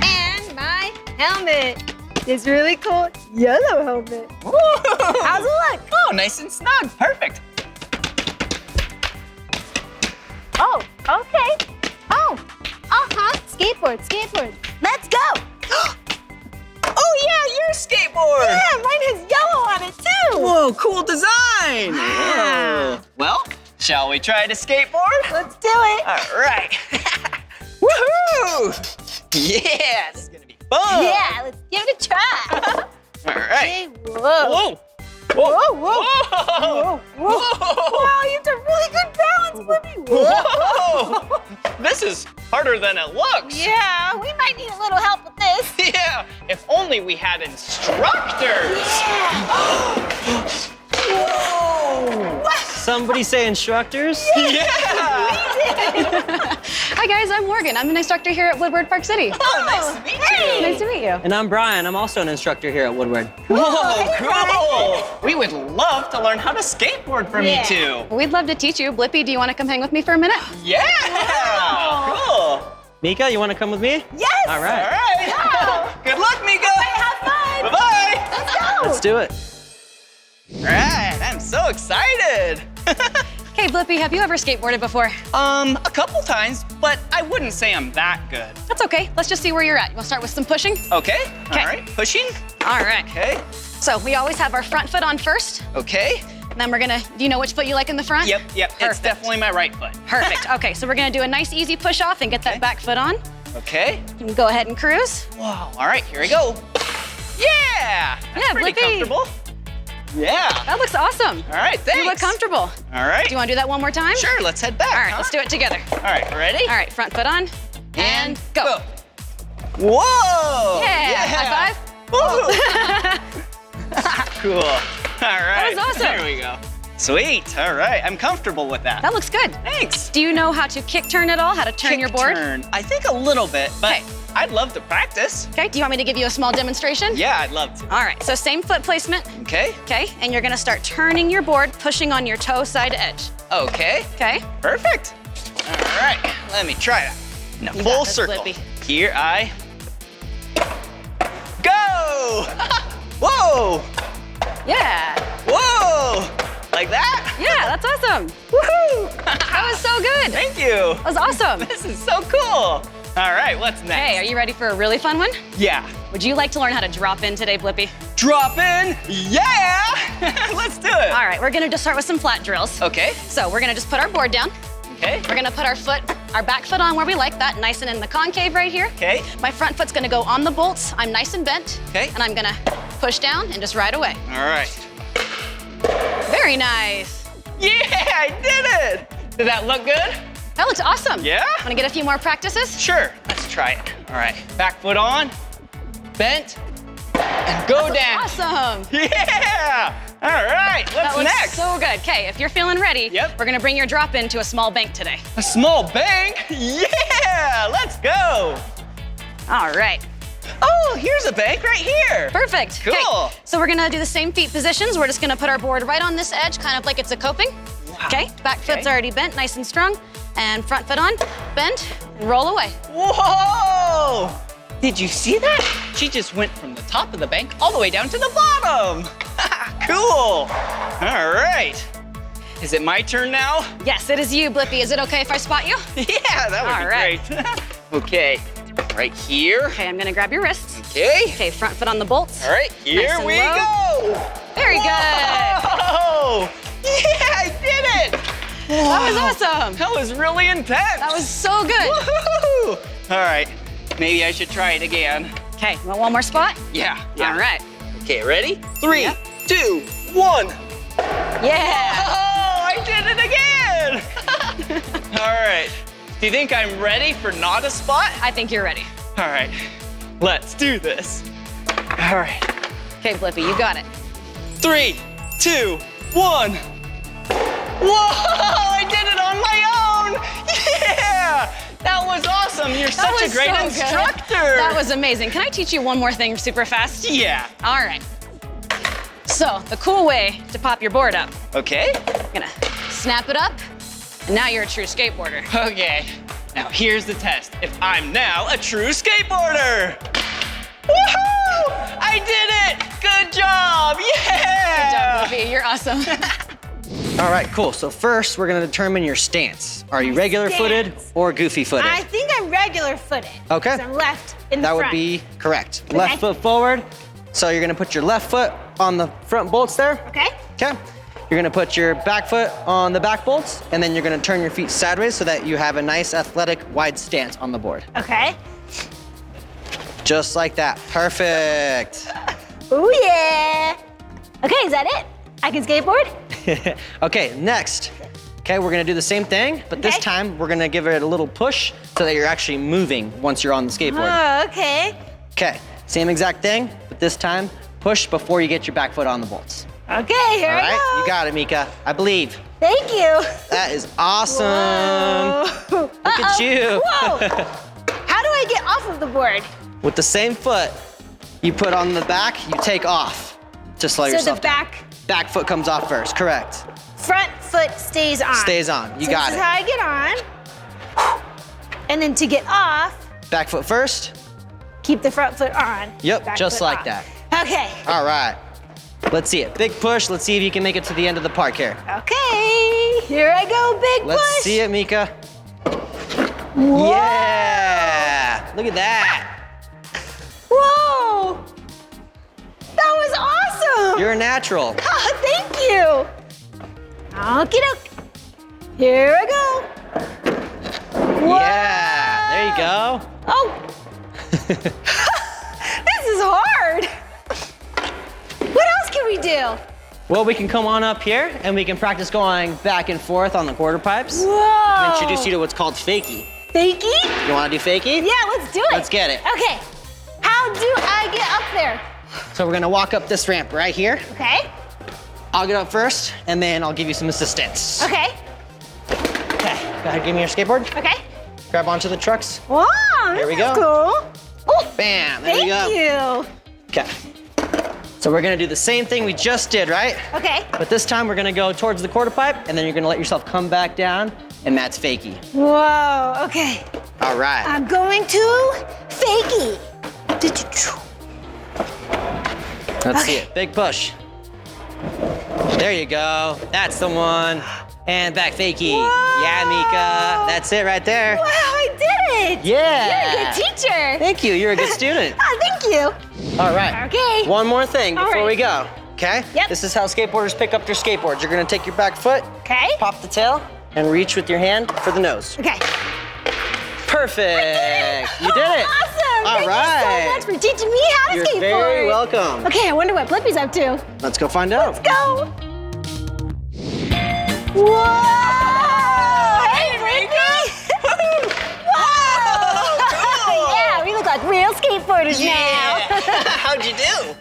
And my helmet. This really cool yellow helmet. How's it look? Oh, nice and snug. Perfect. Oh, okay. Oh, skateboard, skateboard. Let's go. Oh yeah, your skateboard. Yeah, mine has yellow on it too. Whoa, cool design. Wow. Whoa. Well, shall we try to skateboard? Let's do it. All right. Woohoo! Yeah, this is gonna be fun. Yeah, let's give it a try. All right. Okay, whoa. Whoa. Whoa. Whoa. Wow, you have a really good balance, Blippi. Whoa! This is harder than it looks. Yeah, we might need a little help with this. Yeah, if only we had instructors. Whoa! Somebody say instructors? Yeah! Hi guys, I'm Morgan. I'm an instructor here at Woodward Park City. Oh, nice to meet you. Nice to meet you. And I'm Brian. I'm also an instructor here at Woodward. Whoa, cool! We would love to learn how to skateboard from you two. We'd love to teach you. Blippi, do you want to come hang with me for a minute? Yeah! Cool! Mika, you want to come with me? Yes. All All right. right. Good luck, Mika. Have fun. Bye-bye. Let's go. Let's do it. All right, I'm so excited. Okay, Blippi, have you ever skateboarded before? A couple times, but I wouldn't say I'm that good. That's okay. Let's just see where you're at. You want to start with some pushing? Okay, Okay. all right, pushing. All right. Okay, So we always have our front foot on first. okay. And then we're gonna, do you know which foot you like in the front? Yep, it's Perfect. definitely my right foot. Perfect. Okay, so we're gonna do a nice easy push off and get that back foot on. Okay. You can go ahead and cruise. Wow, all right, here we go. Yeah, that's Yeah, pretty Blippi. comfortable. Yeah, That looks awesome. all right, thanks. You look comfortable. All right. Do you want to do that one more time? Sure, let's head back. All right, let's do it together. All right, ready? All right, front foot on. And go. Whoa! Yeah, high five. Woo! Cool. All right. was awesome. There we go. Sweet. All right, I'm comfortable with that. That looks good. Thanks. Do you know how to kick turn at all? How to turn your board? Turn. I think a little bit, but Okay. I'd love to practice. Okay, do you want me to give you a small demonstration? Yeah, I'd love to. All right, so same foot placement, Okay. okay? And you're gonna start turning your board, pushing on your toe side edge, Okay. okay? Perfect. All right. Let me try that. Now You full got this, circle. Blippi. Here I go. Whoa! Yeah, Whoa! Like that? yeah, that's awesome. Woohoo! That was so good. Thank you. That was awesome. This is so cool. All right, what's next? Hey, are you ready for a really fun one? Yeah. Would you like to learn how to drop in today, Blippi? Drop in. Yeah. Let's do it. All right, we're gonna just start with some flat drills. Okay. So we're gonna just put our board down. Okay. We're gonna put our back foot on where we like that, nice and in the concave right here. Okay. My front foot's gonna go on the bolts. I'm nice and bent. Okay. And I'm gonna push down and just ride away. All right. Very nice. Yeah, I did it. Did that look good? That looks awesome. Yeah? Wanna get a few more practices? Sure. Let's try it. All right. Back foot on, bent, and go down. Awesome. Yeah. All right. That What's looks next? so good. Okay, if you're feeling ready, Yep. we're gonna bring your drop in to a small bank today. A small bank. Yeah. Let's go. All right. Oh, here's a bank right here. Perfect. Okay, Cool. so we're gonna do the same feet positions. We're just gonna put our board right on this edge, kind of like it's a coping. Wow. Okay, back foot's already bent, nice and strong. And front foot on, bend, and roll away. Whoa! Did you see that? She just went from the top of the bank all the way down to the bottom. Cool. All right. Is it my turn now? Yes, it is you, Blippi. Is it okay if I spot you? Yeah, that would All be right. great. Okay, right here. Okay, I'm gonna grab your wrists. Okay. Okay, front foot on the bolts. All right, here Nice and we low. go. Very good. Oh, yeah, I did it. That was awesome. That was really intense. That was so good. Woohoo! All right, maybe I should try it again. Okay, want one more spot? Yeah. All right. Okay, ready? 3, Yep. 2, 1. Yeah. Oh, I did it again! All right. Do you think I'm ready for not a spot? I think you're ready. All right. Let's do this. All right. Okay, Blippi, you got it. 3, 2, 1. Whoa! I did it on my own! Yeah! That was awesome. You're That such a was great so good. instructor. That was amazing. Can I teach you one more thing super fast? Yeah. All right. So, the cool way to pop your board up. Okay. I'm gonna snap it up, and now you're a true skateboarder. Okay. Now here's the test. If I'm now a true skateboarder. Woohoo! I did it! Good job! Yeah! Good job, Blippi. You're awesome. All right, cool. So first, we're gonna determine your stance. Are you regular-footed or goofy-footed? I think I'm regular-footed. Okay. 'Cause I'm left in the That would front. be correct. Left foot forward. So you're gonna put your left foot on the front bolts there. Okay. Okay. You're gonna put your back foot on the back bolts, and then you're gonna turn your feet sideways so that you have a nice athletic wide stance on the board. Okay. Just like that. Perfect. Oh yeah. Okay, is that it? I can skateboard? Okay, next. Okay, we're gonna do the same thing, but this Okay. time we're gonna give it a little push so that you're actually moving once you're on the skateboard. Oh, okay. Okay, same exact thing, but this time push before you get your back foot on the bolts. Okay, here All I right, go. you got it, Mika. I believe. Thank you. That is awesome. Whoa. Look at you. Whoa. How do I get off of the board? With the same foot you put on the back, you take off to slow So the yourself down. Back foot comes off first, correct. front foot stays on. Stays on, you So got this it. is how I get on. And then to get off, Back foot first. keep the front foot on. Yep, Back just foot like off. that. Okay. All right, let's see it. Big push, let's see if you can make it to the end of the park here. Okay. Here I go, big Let's push. see it, Mika. Whoa. Yeah, look at that. Whoa. That was awesome. You're a natural. Oh, thank you. Okie doke. Here I go. Whoa. Yeah, there you go. Oh. This is hard. What else can we do? Well, we can come on up here and we can practice going back and forth on the quarter pipes. Whoa. I'll introduce you to what's called fakie. Fakie? You wanna do fakie? Yeah, let's do it. Let's get it. Okay. How do I get up there? So we're gonna walk up this ramp right here. Okay. I'll get up first and then I'll give you some assistance. Okay. Okay, go ahead, give me your skateboard. Okay. Grab onto the trucks. Wow. Here we this is go. Cool. Oh, Bam, there thank you go. you. Okay. So we're gonna do the same thing we just did, right? Okay. But this time we're gonna go towards the quarter pipe and then you're gonna let yourself come back down and that's fakie. Whoa. Okay. All right. I'm going to fakie. Let's see it. Big push. There you go. That's the one. And back fakie. Whoa. Yeah, Mika. That's it right there. Wow, I did it. Yeah. You're a good teacher. Thank you. You're a good student. Oh, thank you. All right. Okay. One more thing All before right. we go. Okay? Yep. This is how skateboarders pick up their skateboards. You're gonna take your back foot, Okay. pop the tail, and reach with your hand for the nose. Okay. Perfect. You did it. Awesome. All Thank right. you so much for teaching me how to You're skateboard. very welcome. Okay, I wonder what Blippi's up to. Let's go find out. Let's go. Whoa! Hey, Blippi! Whoa! Yeah, we look like real skateboarders now. How'd you do?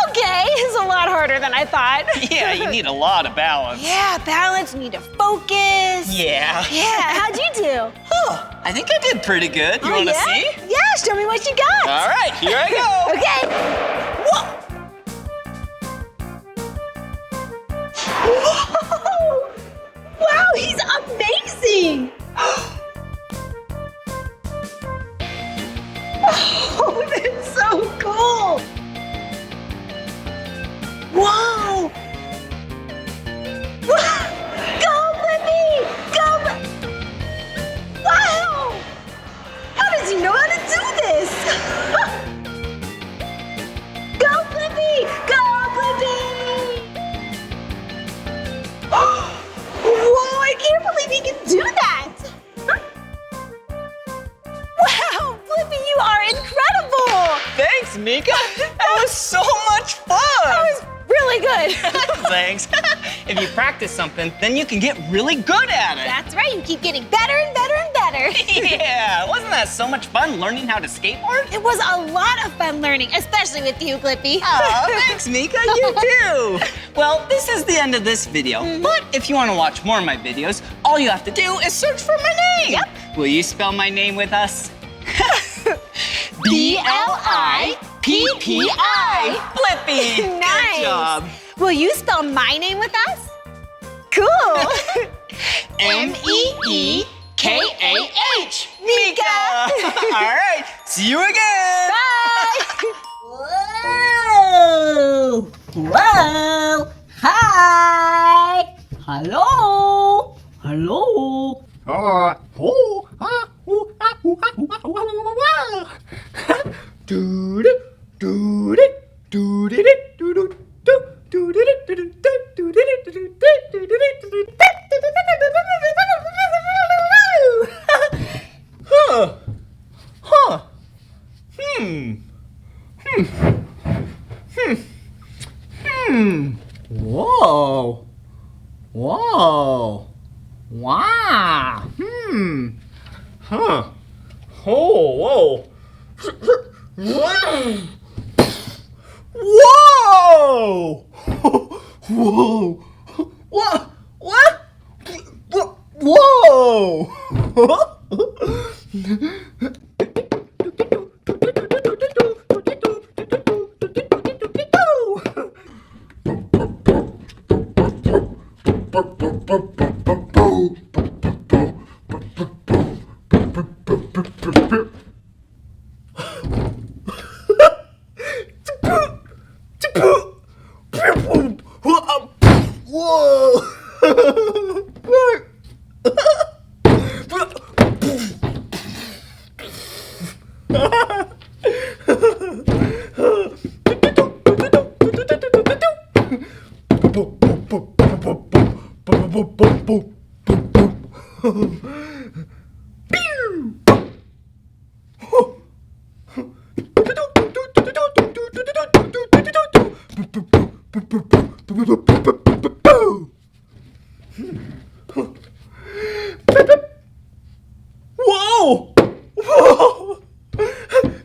Okay, it's a lot harder than I thought. Yeah, you need a lot of balance. Yeah, balance, need to focus. Yeah. Yeah, how'd you do? Oh, I think I did pretty good. You Oh, wanna yeah? see? Yeah, show me what you got. All right, here I go. Okay. Whoa. Whoa! Wow, he's amazing! Oh, that's so cool! Whoa! Go, Blippi! Go! Wow! How does he know how to do this? Go, Blippi! Go, Blippi! Whoa, I can't believe he can do that! Wow, Blippi, you are incredible! Thanks, Mika. That was so much fun. That was really good. Thanks. If you practice something, then you can get really good at it. That's right, you keep getting better and better and better. Yeah, wasn't that so much fun learning how to skateboard? It was a lot of fun learning, especially with you, Blippi. Oh, thanks, Mika. You too. Well, this is the end of this video. But if you want to watch more of my videos, all you have to do is search for my name. Yep. Will you spell my name with us? B-L-I-P-P-I. Blippi. Nice. Good job. Will you spell my name with us? Cool. M-E-E-K-A-H. Mika. All right. See you again. Bye. Whoa! Whoa! Hi! Hello! Hello! Whoa. Whoa. Wow. Huh. Oh, whoa. Whoa. Whoa. Whoa. What? What? Whoa. Whoa! Whoa!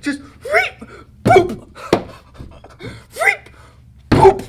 Just reap, poop, reap, poop.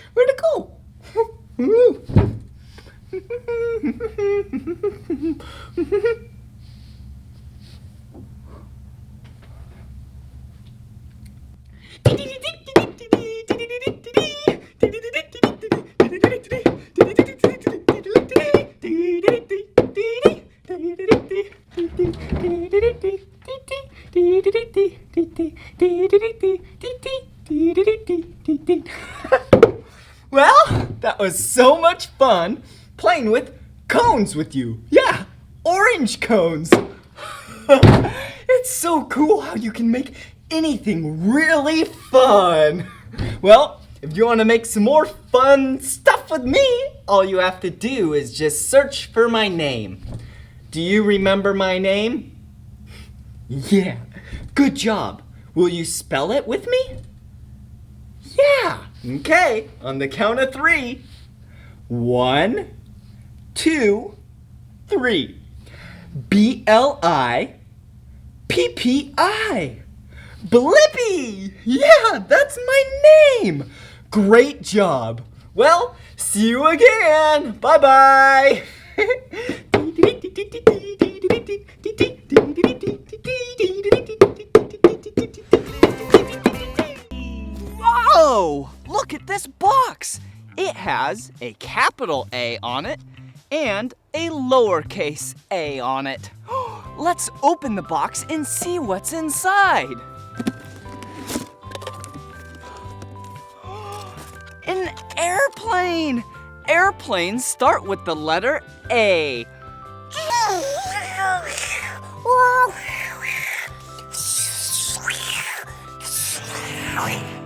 Where'd it go? Well, that was so much fun playing with Cocomelon. cones with you. Yeah, orange cones. It's so cool how you can make anything really fun. Well, if you want to make some more fun stuff with me, all you have to do is just search for my name. Do you remember my name? Yeah, good job. Will you spell it with me? Yeah, okay, on the count of 3. 1, 2, 3. B-L-I-P-P-I. Blippi! Yeah, that's my name! Great job! Well, see you again! Bye-bye! Whoa! Look at this box! It has a capital A on it and a lowercase a on it. Let's open the box and see what's inside. An airplane! Airplanes start with the letter A.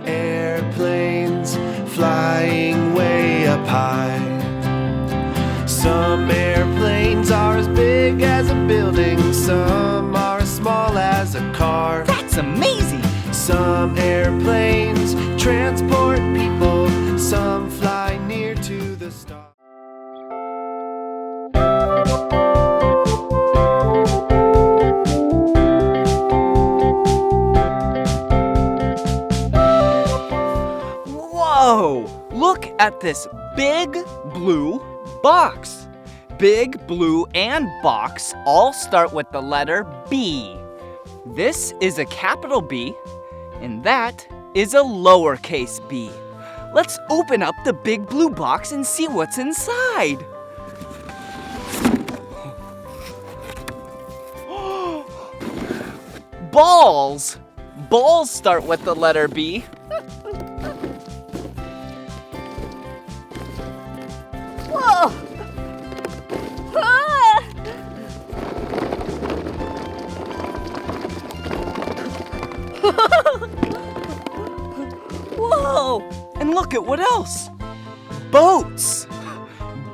Airplanes flying way up high. Some airplanes are as big as a building, some are as small as a car. That's amazing! Some airplanes transport people, some fly near to the stars. Whoa! Look at this big blue box. Big, blue, and box all start with the letter B. This is a capital B, and that is a lowercase b. Let's open up the big blue box and see what's inside. Balls! Balls start with the letter B. Whoa! Ah! Whoa! And look at what else. Boats!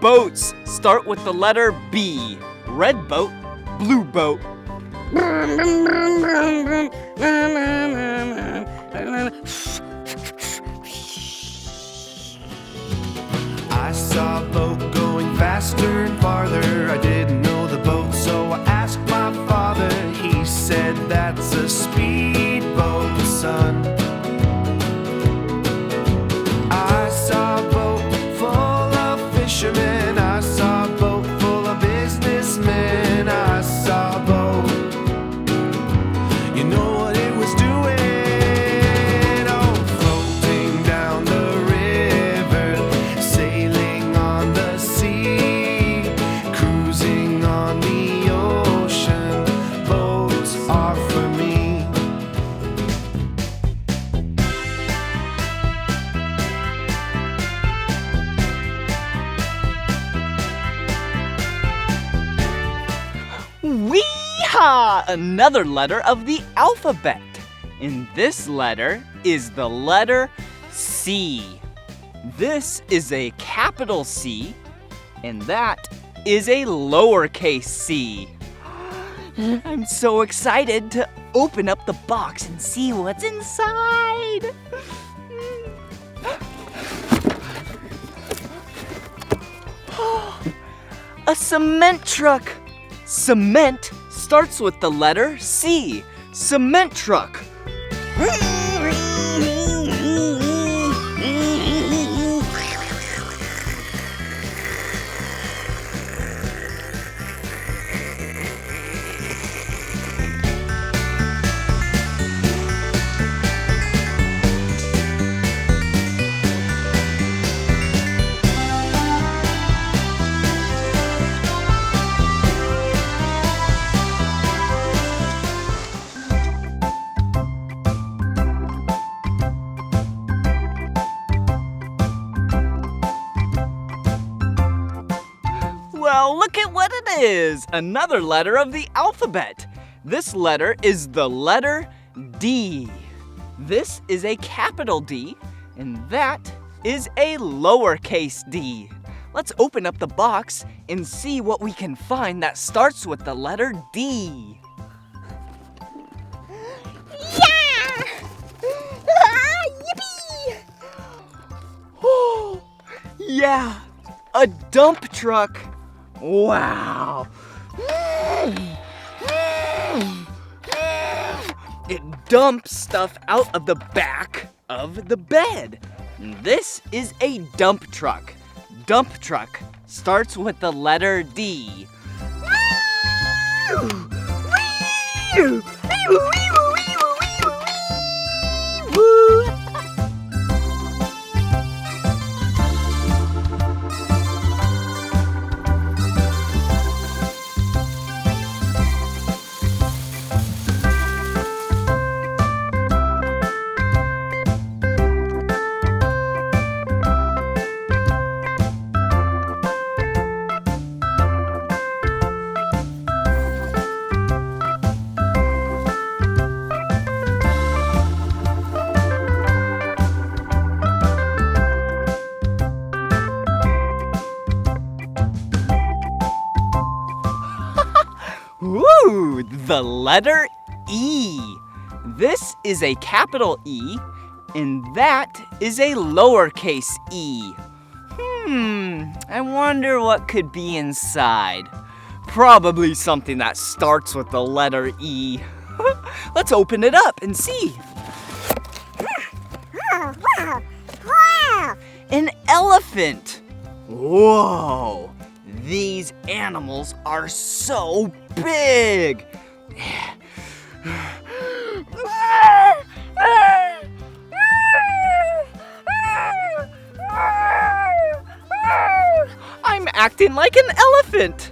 Boats start with the letter B. Red boat, blue boat. I saw a boat going faster and farther. I didn't know the boat, so I asked my father. He said, that's a speedboat, son. I saw a boat full of fishermen. I saw a boat full of businessmen. I saw a boat. You know what it was doing? Oh, floating down the river, sailing on the sea, cruising on the ocean. Boats are for me. Wee-haw! Another letter of the alphabet. And this letter is the letter C. This is a capital C, and that is a lowercase c. I'm so excited to open up the box and see what's inside. A cement truck. Cement starts with the letter C. Cement truck. it what it is, another letter of the alphabet. This letter is the letter D. This is a capital D, and that is a lowercase d. Let's open up the box and see what we can find that starts with the letter D. Yeah! Yippee! Oh, yeah, a dump truck. Wow. It dumps stuff out of the back of the bed. This is a dump truck. Dump truck starts with the letter D. Ooh, the letter E. This is a capital E, and that is a lowercase e. I wonder what could be inside. Probably something that starts with the letter E. Let's open it up and see. An elephant. Whoa, these animals are so big. I'm acting like an elephant.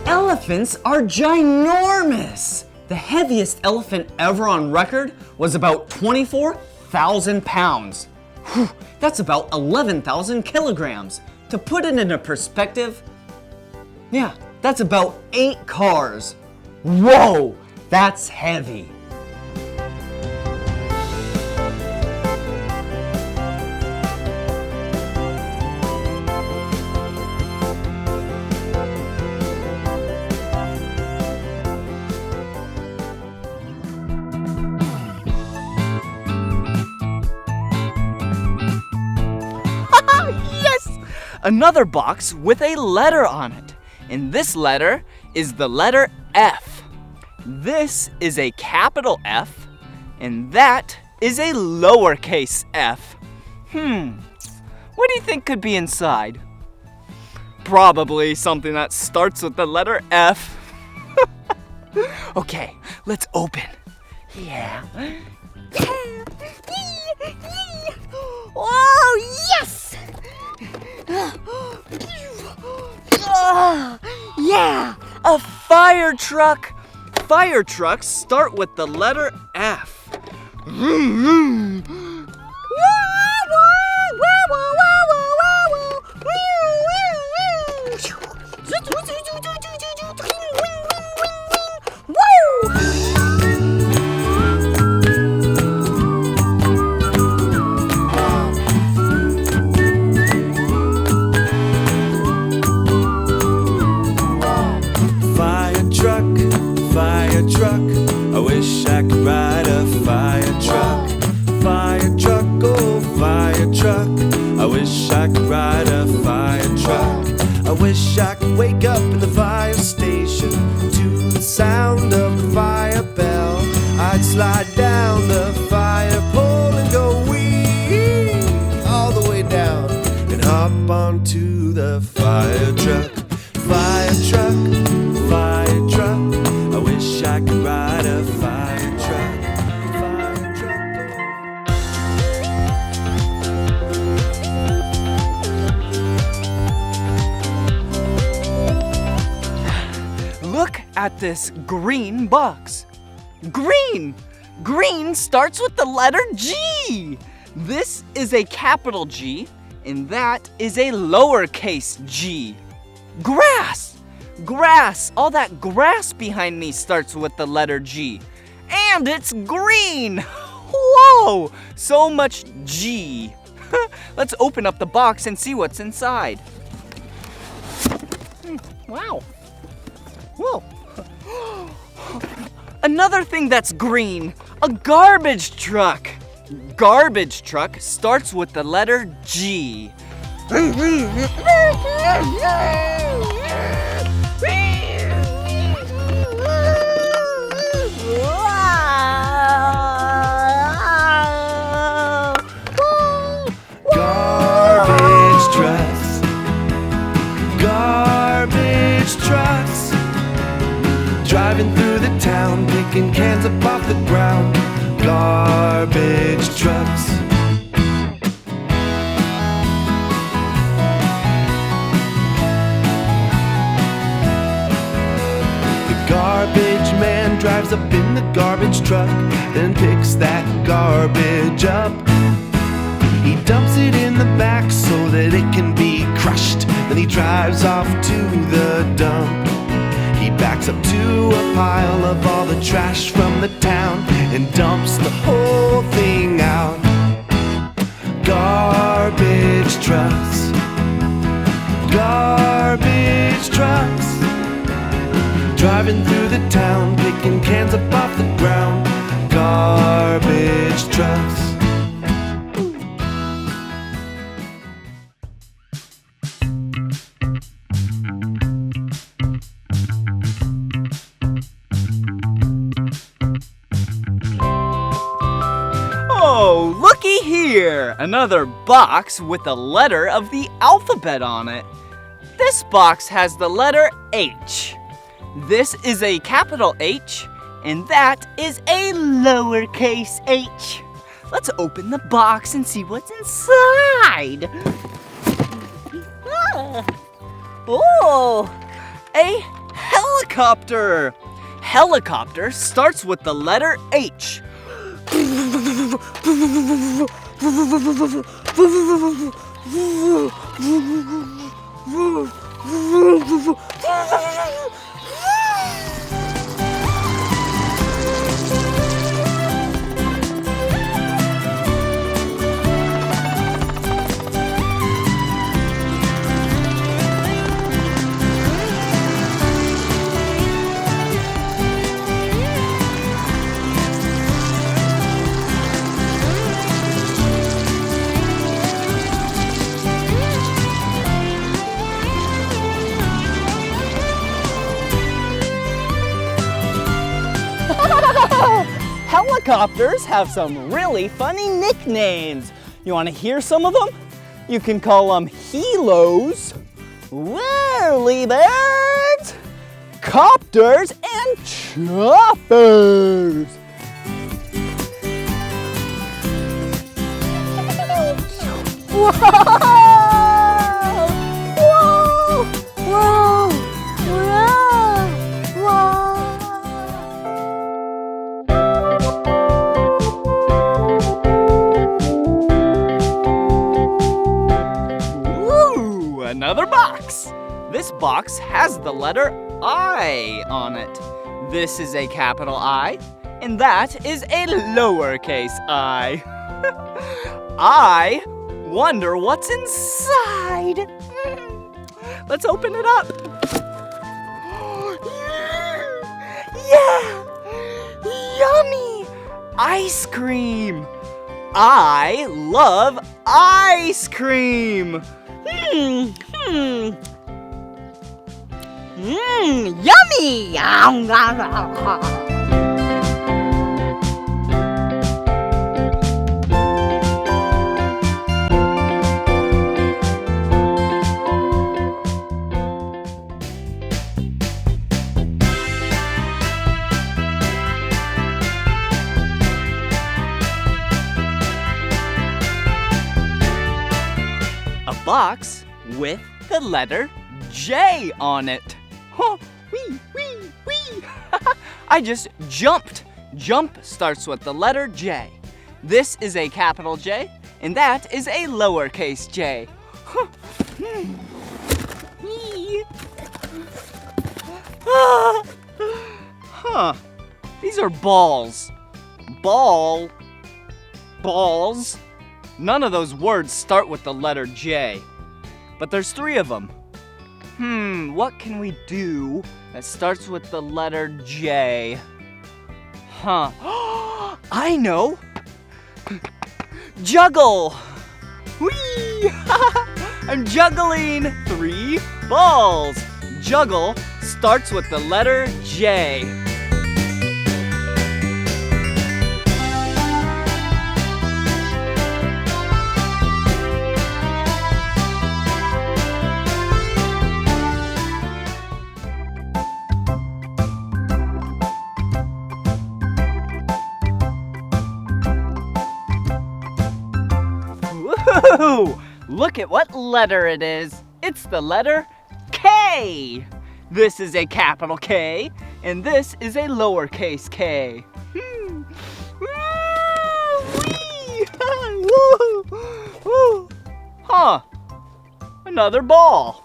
Elephants are ginormous. The heaviest elephant ever on record was about 24,000 pounds. Whew, that's about 11,000 kilograms. To put it into perspective, yeah, that's about 8 cars. Whoa, that's heavy. Another box with a letter on it, and this letter is the letter F. This is a capital F, and that is a lowercase f. What do you think could be inside? Probably something that starts with the letter F. Okay, let's open. Yeah. Oh, yes! Yeah, a fire truck. Fire trucks start with the letter F. I wish I could ride a fire truck. Fire truck, oh fire truck. I wish I could ride a fire truck. I wish I could wake up in the fire station to the sound of the fire bell. I'd slide down the fire pole and go wee all the way down and hop onto the fire truck. Fire truck, fire truck. I wish I could ride a fire truck. Fire truck. Look at this green box. Green! Green starts with the letter G. This is a capital G, and that is a lowercase g. Grass! Grass! All that grass behind me starts with the letter G. And it's green! Whoa! So much G. Let's open up the box and see what's inside. Wow. Whoa. Another thing that's green, a garbage truck. Garbage truck starts with the letter G. Garbage trucks. Garbage trucks. Driving through the town, picking cans up off the ground. Garbage trucks. The garbage man drives up in the garbage truck, then picks that garbage up. He dumps it in the back so that it can be crushed. Then he drives off to the dump. He backs up to a pile of all the trash from the town and dumps the whole thing out. Garbage trucks. Garbage trucks. Driving through the town, picking cans up off the ground. Garbage trucks. Oh, looky here! Another box with a letter of the alphabet on it. This box has the letter H. This is a capital H, and that is a lowercase h. Let's open the box and see what's inside. Oh, a helicopter. Helicopter starts with the letter H. Helicopters have some really funny nicknames. You want to hear some of them? You can call them helos, whirlybirds, copters, and choppers. Whoa! Whoa! Whoa! Another box. This box has the letter I on it. This is a capital I, and that is a lowercase I. I wonder what's inside. Let's open it up. Yeah! Yummy! Ice cream! I love ice cream! Yummy! A box with the letter J on it. Oh, wee, wee, wee. I just jumped Jump starts with the letter J. This is a capital J, and that is a lowercase j. Huh. These are balls. Balls? None of those words start with the letter J. But there's 3 of them. What can we do that starts with the letter J? Huh. I know! Juggle! Whee! I'm juggling 3 balls. Juggle starts with the letter J. Woohoo! Look at what letter it is. It's the letter K. This is a capital K, and this is a lowercase k. Huh. Another ball.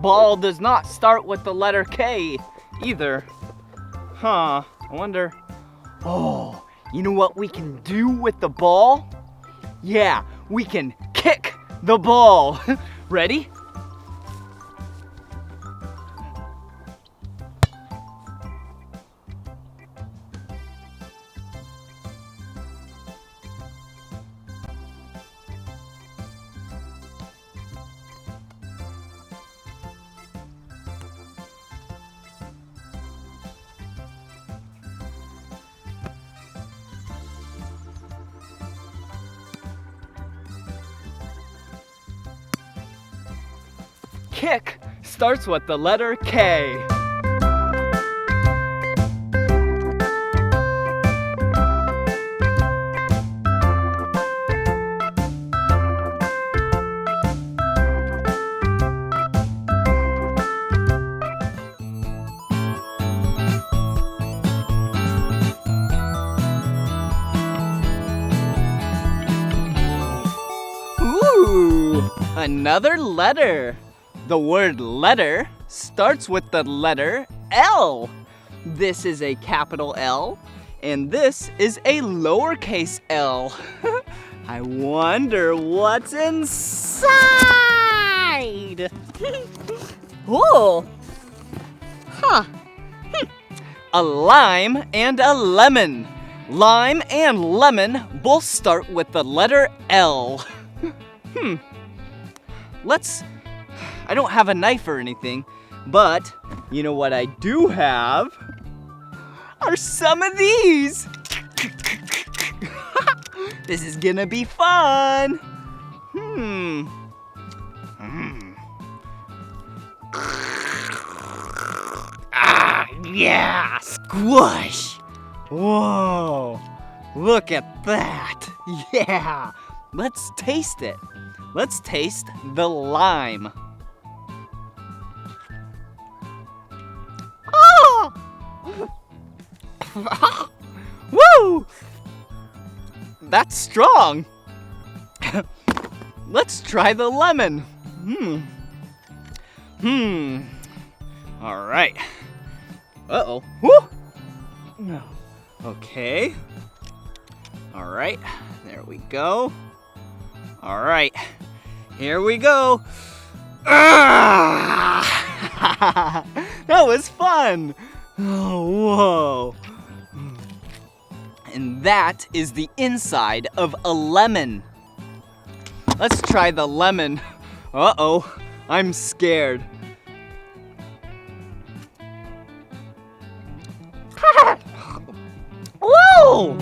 Ball does not start with the letter K either. Huh. I wonder. Oh, you know what we can do with the ball? Yeah, we can kick the ball. Ready? Kick starts with the letter K. Ooh, another letter. The word letter starts with the letter L. This is a capital L, and this is a lowercase l. I wonder what's inside. Ooh. Huh. A lime and a lemon. Lime and lemon both start with the letter L. I don't have a knife or anything, but you know what I do have are some of these. This is gonna be fun. Yeah, squish. Whoa, look at that. Yeah, let's taste it. Let's taste the lime. Woo! That's strong. Let's try the lemon. All right. Uh-oh. Woo! Okay. All right. There we go. All right. Here we go. That was fun. Oh, whoa. And that is the inside of a lemon. Let's try the lemon. Uh-oh, I'm scared. Whoa!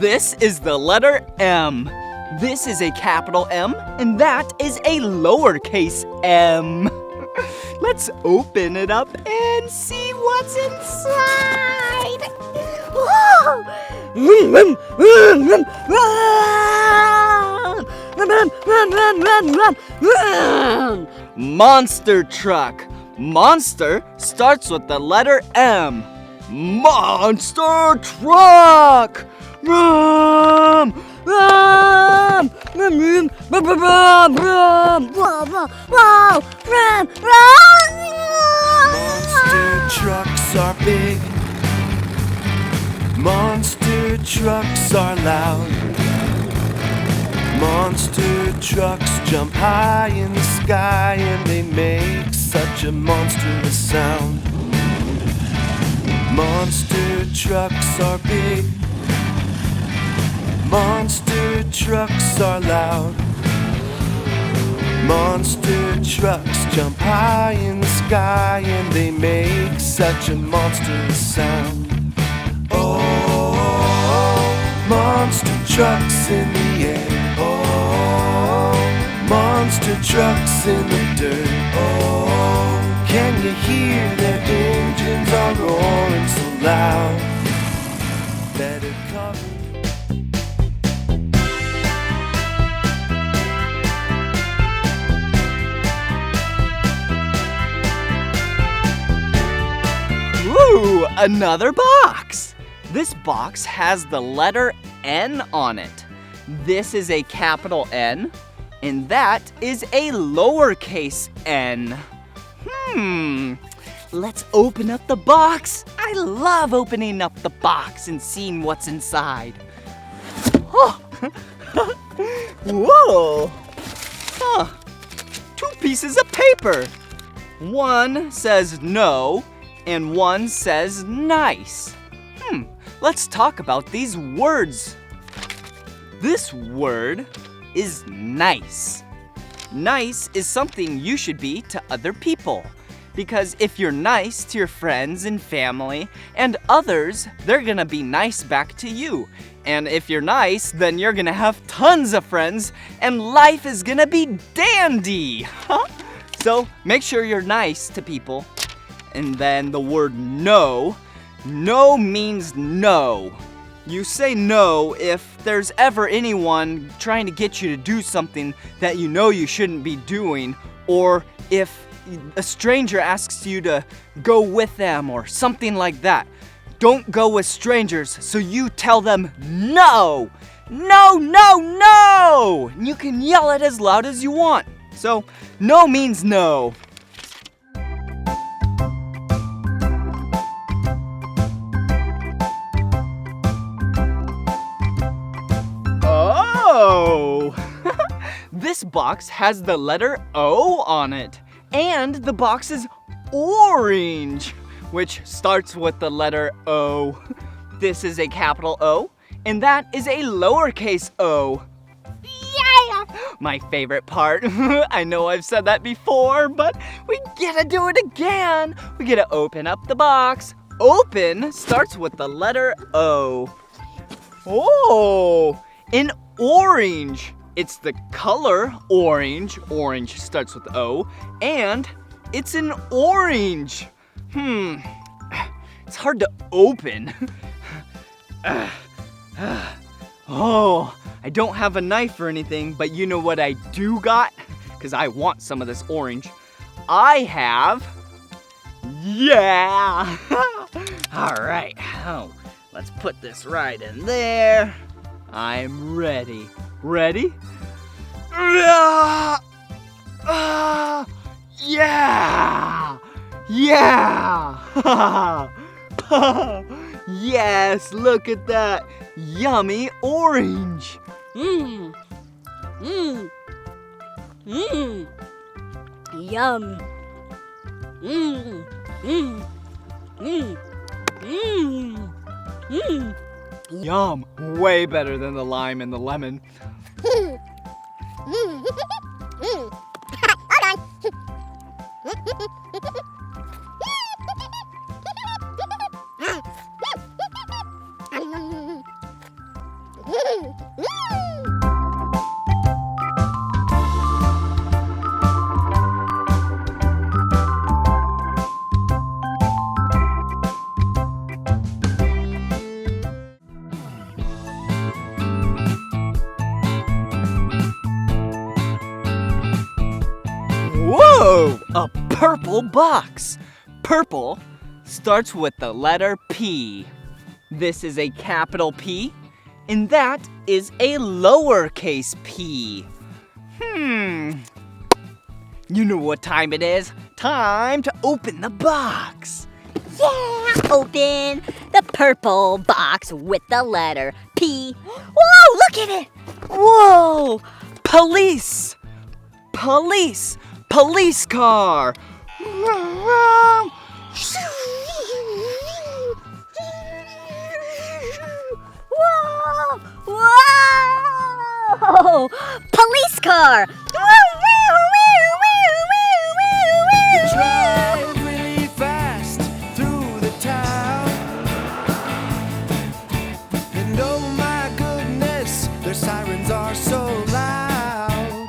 This is the letter M. This is a capital M, and that is a lowercase m. Let's open it up and see what's inside. Whoa! Monster truck. Monster starts with the letter M. Monster truck. Monster trucks are big. Monster trucks are loud. Monster trucks jump high in the sky and they make such a monstrous sound. Monster trucks are big. Monster trucks are loud. Monster trucks jump high in the sky and they make such a monstrous sound. Oh, monster trucks in the air. Oh, monster trucks in the dirt. Oh, can you hear their engines are roaring so loud? Better cover. Ooh, another box! This box has the letter N on it. This is a capital N, and that is a lowercase n. Let's open up the box. I love opening up the box and seeing what's inside. Oh. Whoa! Huh. 2 pieces of paper. One says no, and one says nice. Let's talk about these words. This word is nice. Nice is something you should be to other people. Because if you're nice to your friends and family and others, they're gonna be nice back to you. And if you're nice, then you're gonna have tons of friends and life is gonna be dandy. So make sure you're nice to people. And then the word no. No means no. You say no if there's ever anyone trying to get you to do something that you know you shouldn't be doing, or if a stranger asks you to go with them or something like that. Don't go with strangers, so you tell them no. No, no, no! And you can yell it as loud as you want. So, no means no. Oh! This box has the letter O on it. And the box is orange, which starts with the letter O. This is a capital O, and that is a lowercase o. Yeah! My favorite part. I know I've said that before, but we gotta do it again. We gotta open up the box. Open starts with the letter O. Oh, an orange. It's the color orange. Orange starts with O, and it's an orange. It's hard to open. Oh, I don't have a knife or anything, but you know what I do got? Because I want some of this orange. I have, yeah. All right, oh, let's put this right in there. I'm ready. Ready? Yeah! Yeah! Yes, look at that. Yummy orange. Yum. Yum, way better than the lime and the lemon. A purple box. Purple starts with the letter P. This is a capital P, and that is a lowercase p. You know what time it is? Time to open the box. Yeah, open the purple box with the letter P. Whoa, look at it! Whoa! Police! Police! Police car! Whoa! Whoa! Police car! Drive really fast through the town. And oh my goodness, their sirens are so loud.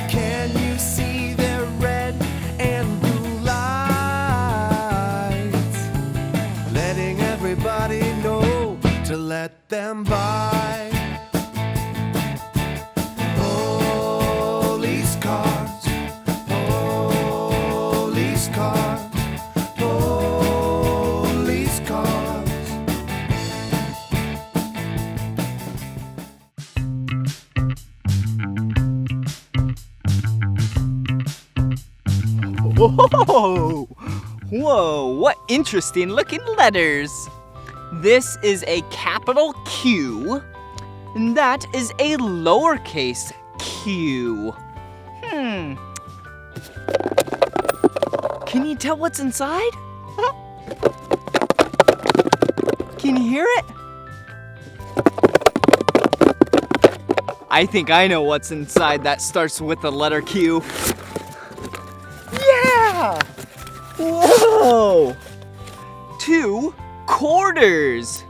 Can you see their red and blue lights? Letting everybody know to let them by. Police cars, police cars, police cars. Whoa! Whoa, what interesting looking letters. This is a capital Q, and that is a lowercase q. Can you tell what's inside? Can you hear it? I think I know what's inside that starts with the letter Q. Yeah! Whoa! 2 quarters.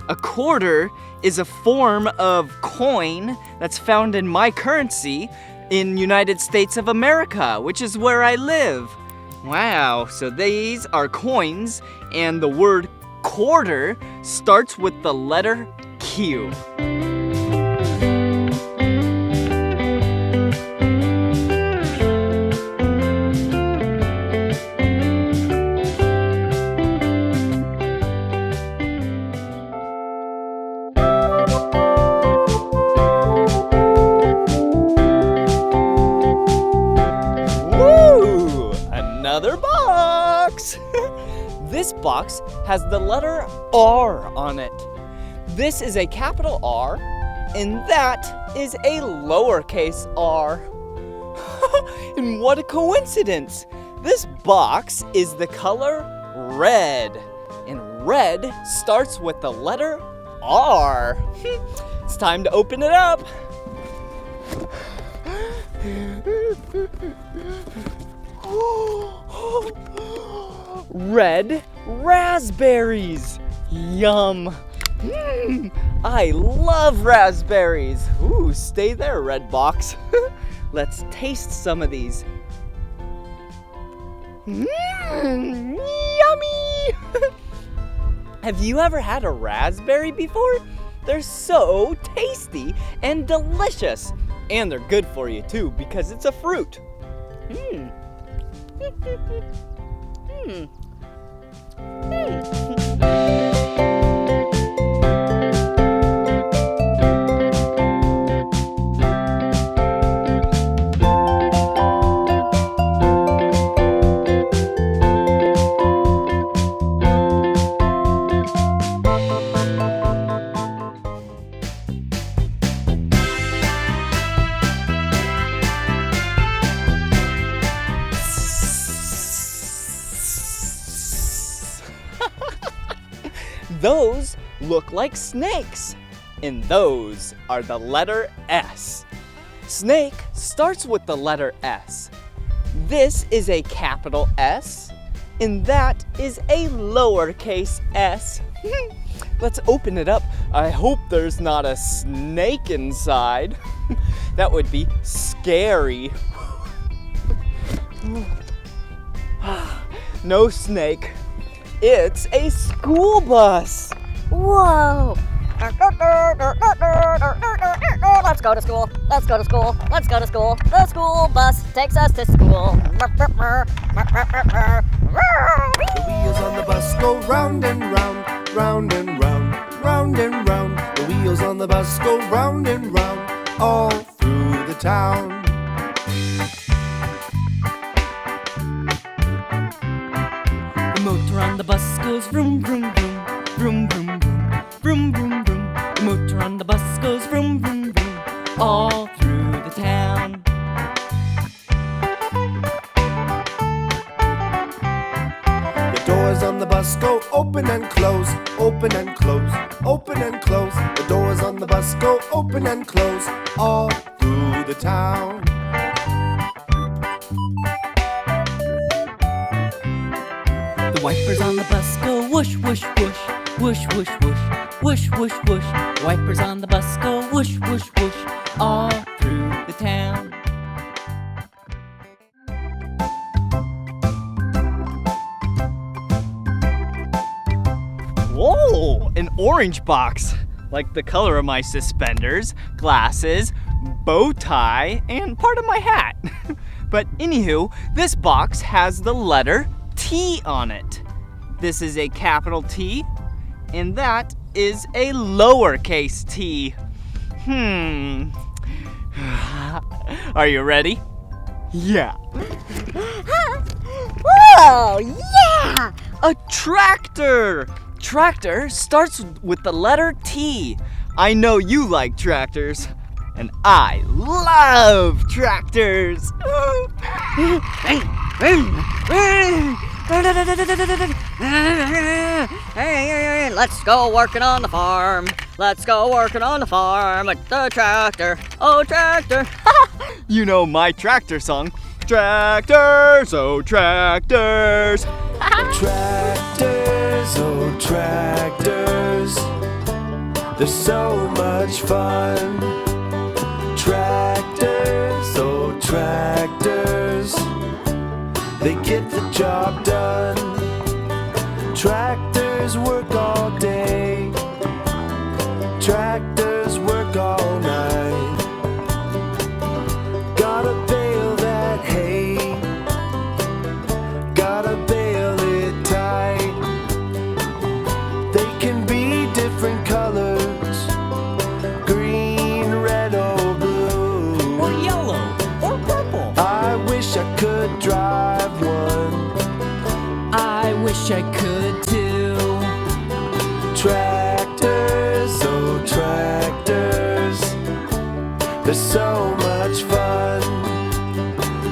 A quarter is a form of coin that's found in my currency in United States of America, which is where I live. Wow, so these are coins, and the word quarter starts with the letter Q. Another box! This box has the letter R on it. This is a capital R, and that is a lowercase r. And what a coincidence! This box is the color red, and red starts with the letter R. It's time to open it up. Red raspberries. Yum. I love raspberries. Ooh, stay there, red box. Let's taste some of these. Yummy. Have you ever had a raspberry before? They're so tasty and delicious. And they're good for you too because it's a fruit. Those look like snakes, and those are the letter S. Snake starts with the letter S. This is a capital S, and that is a lowercase s. Let's open it up. I hope there's not a snake inside. That would be scary. No snake. It's a school bus. Whoa! Let's go to school. Let's go to school. Let's go to school. The school bus takes us to school. The wheels on the bus go round and round, round and round, round and round. The wheels on the bus go round and round, all through the town. The motor on the bus goes vroom, vroom, vroom, vroom, vroom, vroom, vroom, vroom, vroom. The motor on the bus goes vroom, vroom, vroom, all through the town. The doors on the bus go open and close, open and close, open and close. The doors on the bus go open and close, all through the town. The wipers on the bus go whoosh, whoosh, whoosh, whoosh, whoosh, whoosh, whoosh, whoosh, whoosh. The wipers on the bus go whoosh, whoosh, whoosh, all through the town. Whoa, an orange box. Like the color of my suspenders, glasses, bow tie, and part of my hat. But anywho, this box has the letter T on it. This is a capital T, and that is a lowercase t. Are you ready? Yeah. Whoa, yeah! A tractor! Tractor starts with the letter T. I know you like tractors, and I love tractors. Hey, let's go working on the farm. Let's go working on the farm with the tractor. Oh, tractor. You know my tractor song. Tractors, oh tractors. Tractors, oh tractors, they're so much fun. Tractors, oh tractors, they get the job done. Tractors work all day, tractors work all night. Gotta bale that hay, gotta bale it tight. They can be different colors, green, red, or blue, Or yellow, or purple. I wish I could drive one. I wish I could too. Tractors, oh tractors, they're so much fun.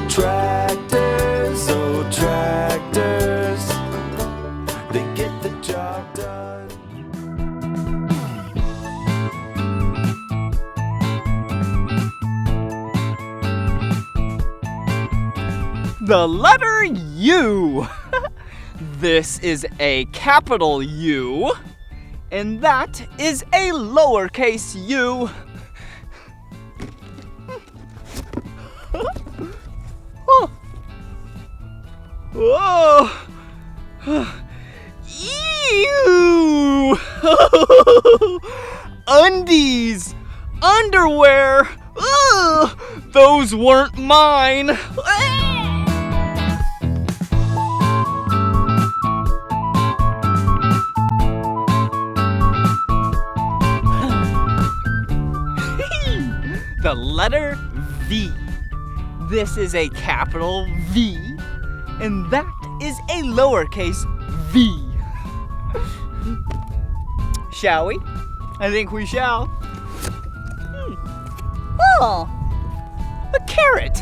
Tractors, oh tractors, they get the job done. The letter U. This is a capital U, and that is a lowercase u. Oh. Whoa. Ew. Undies. Underwear. Ugh. Those weren't mine. The letter V. This is a capital V, and that is a lowercase v. Shall we? I think we shall. Oh, A carrot.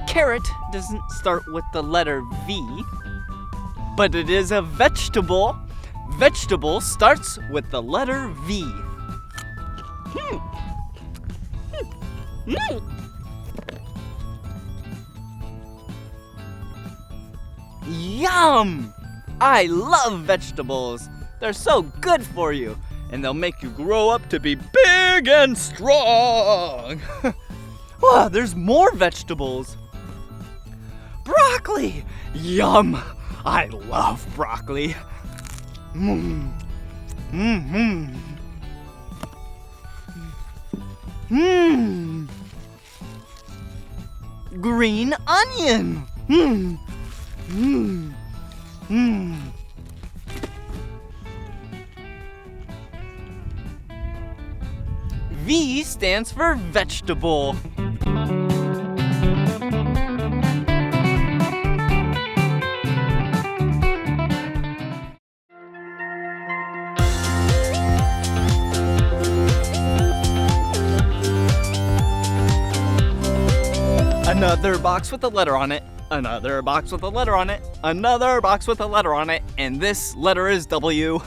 Carrot doesn't start with the letter V, but it is a vegetable. Vegetable starts with the letter V. Yum! I love vegetables. They're so good for you, and they'll make you grow up to be big and strong. Oh, there's more vegetables. Broccoli! Yum! I love broccoli. Green onion. V stands for vegetable. Another box with a letter on it. Another box with a letter on it. Another box with a letter on it. And this letter is W.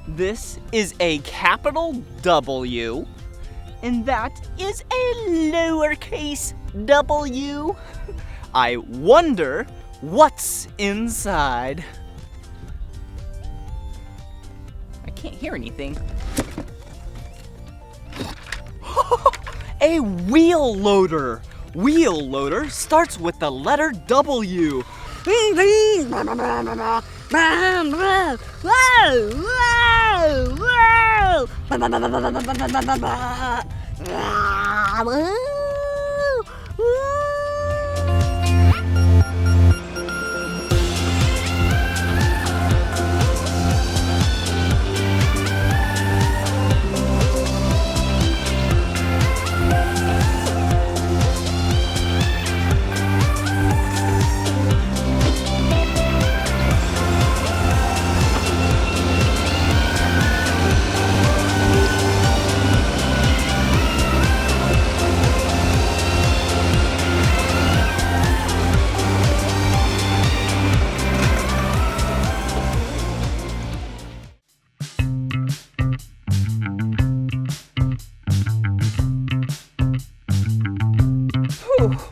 This is a capital W. And that is a lowercase w. I wonder what's inside. I can't hear anything. A wheel loader. Wheel loader starts with the letter W.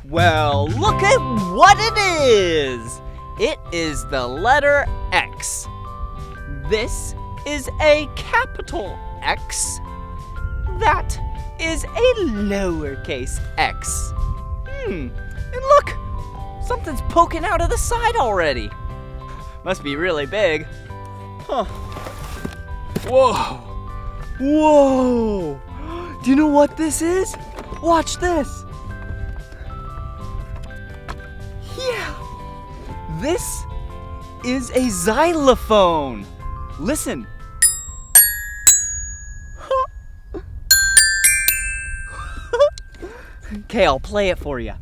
Well, look at what it is! It is the letter X. This is a capital X. That is a lowercase x. And look! Something's poking out of the side already. Must be really big. Huh. Whoa! Whoa! Do you know what this is? Watch this! Yeah! This is a xylophone. Listen. Okay, I'll play it for you.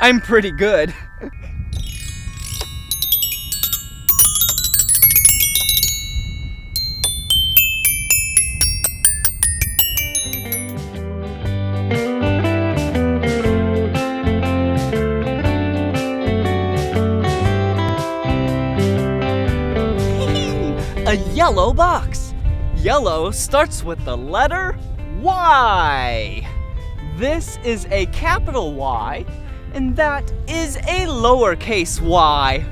I'm pretty good. A yellow box. Yellow starts with the letter Y. This is a capital Y, and that is a lowercase y.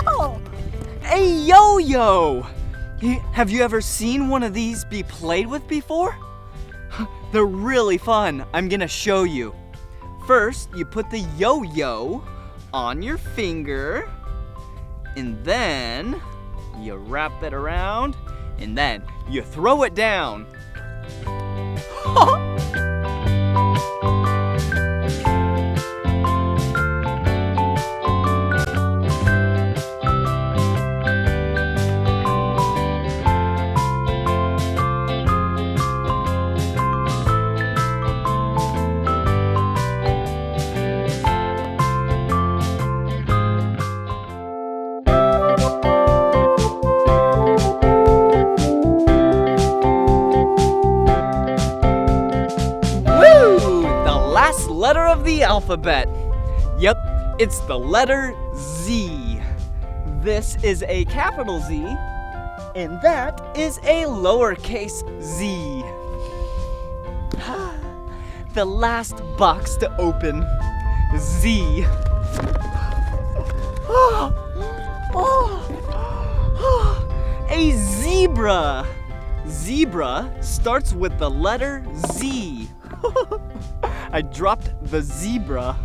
Oh, a yo-yo. Have you ever seen one of these be played with before? They're really fun. I'm gonna show you. First, you put the yo-yo on your finger, and then you wrap it around, and then you throw it down. Letter of the alphabet. Yep, it's the letter Z. This is a capital Z, and that is a lowercase z. The last box to open. Z. A zebra. Zebra starts with the letter Z. I dropped the zebra.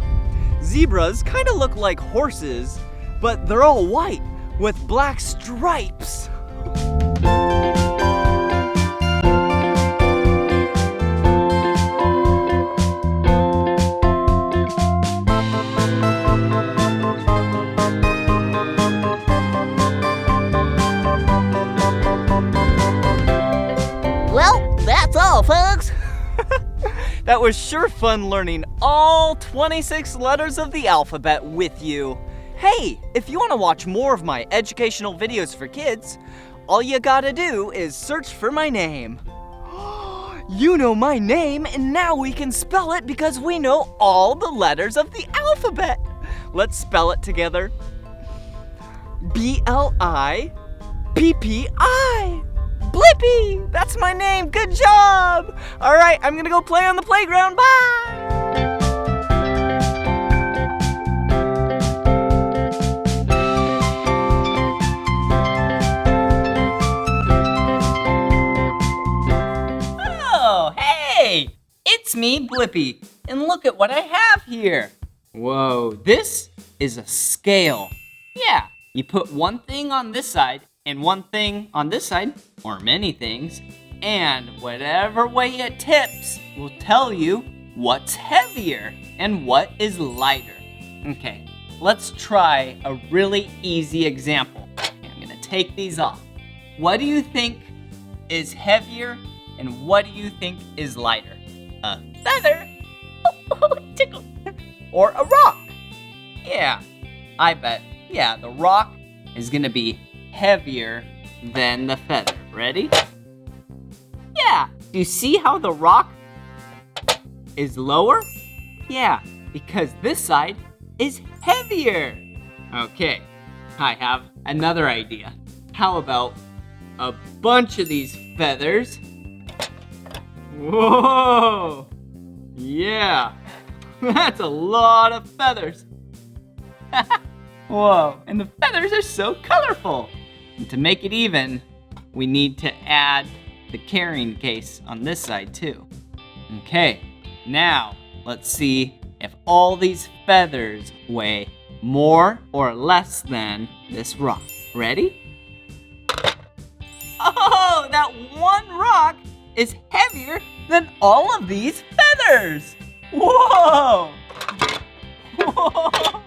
Zebras kind of look like horses, but they're all white with black stripes. Well, that's all, folks. That was sure fun learning all 26 letters of the alphabet with you. Hey, if you want to watch more of my educational videos for kids, all you gotta do is search for my name. You know my name, and now we can spell it because we know all the letters of the alphabet. Let's spell it together. Blippi. Blippi! That's my name. Good job! All right, I'm gonna go play on the playground. Bye! Oh, hey! It's me, Blippi, and look at what I have here. Whoa, this is a scale. Yeah, you put one thing on this side and one thing on this side, or many things, and whatever way it tips will tell you what's heavier and what is lighter. Okay, let's try a really easy example. I'm gonna take these off. What do you think is heavier and what do you think is lighter? A feather, tickle, or a rock? Yeah, I bet. Yeah, the rock is gonna be heavier than the feather. Ready? Yeah, do you see how the rock is lower? Yeah, because this side is heavier. Okay, I have another idea. How about a bunch of these feathers? Whoa! Yeah, that's a lot of feathers. Whoa, and the feathers are so colorful. And to make it even, we need to add the carrying case on this side too. Okay, now let's see if all these feathers weigh more or less than this rock. Ready? Oh, that one rock is heavier than all of these feathers. Whoa! Whoa!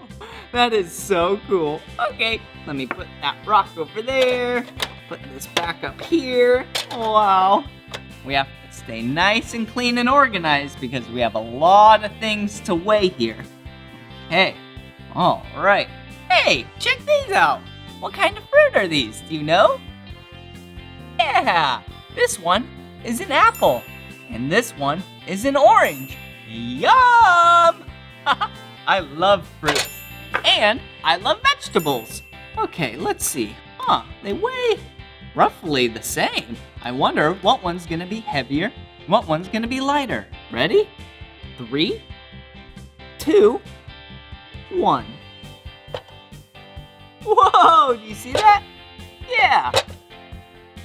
That is so cool. Okay, let me put that rock over there. Put this back up here. Wow. We have to stay nice and clean and organized because we have a lot of things to weigh here. Okay, all right. Hey, check these out. What kind of fruit are these? Do you know? Yeah, this one is an apple, and this one is an orange. Yum! I love fruit. And I love vegetables. Okay, let's see. They weigh roughly the same. I wonder what one's gonna be heavier, what one's gonna be lighter. Ready? 3, 2, 1. Whoa, do you see that? Yeah.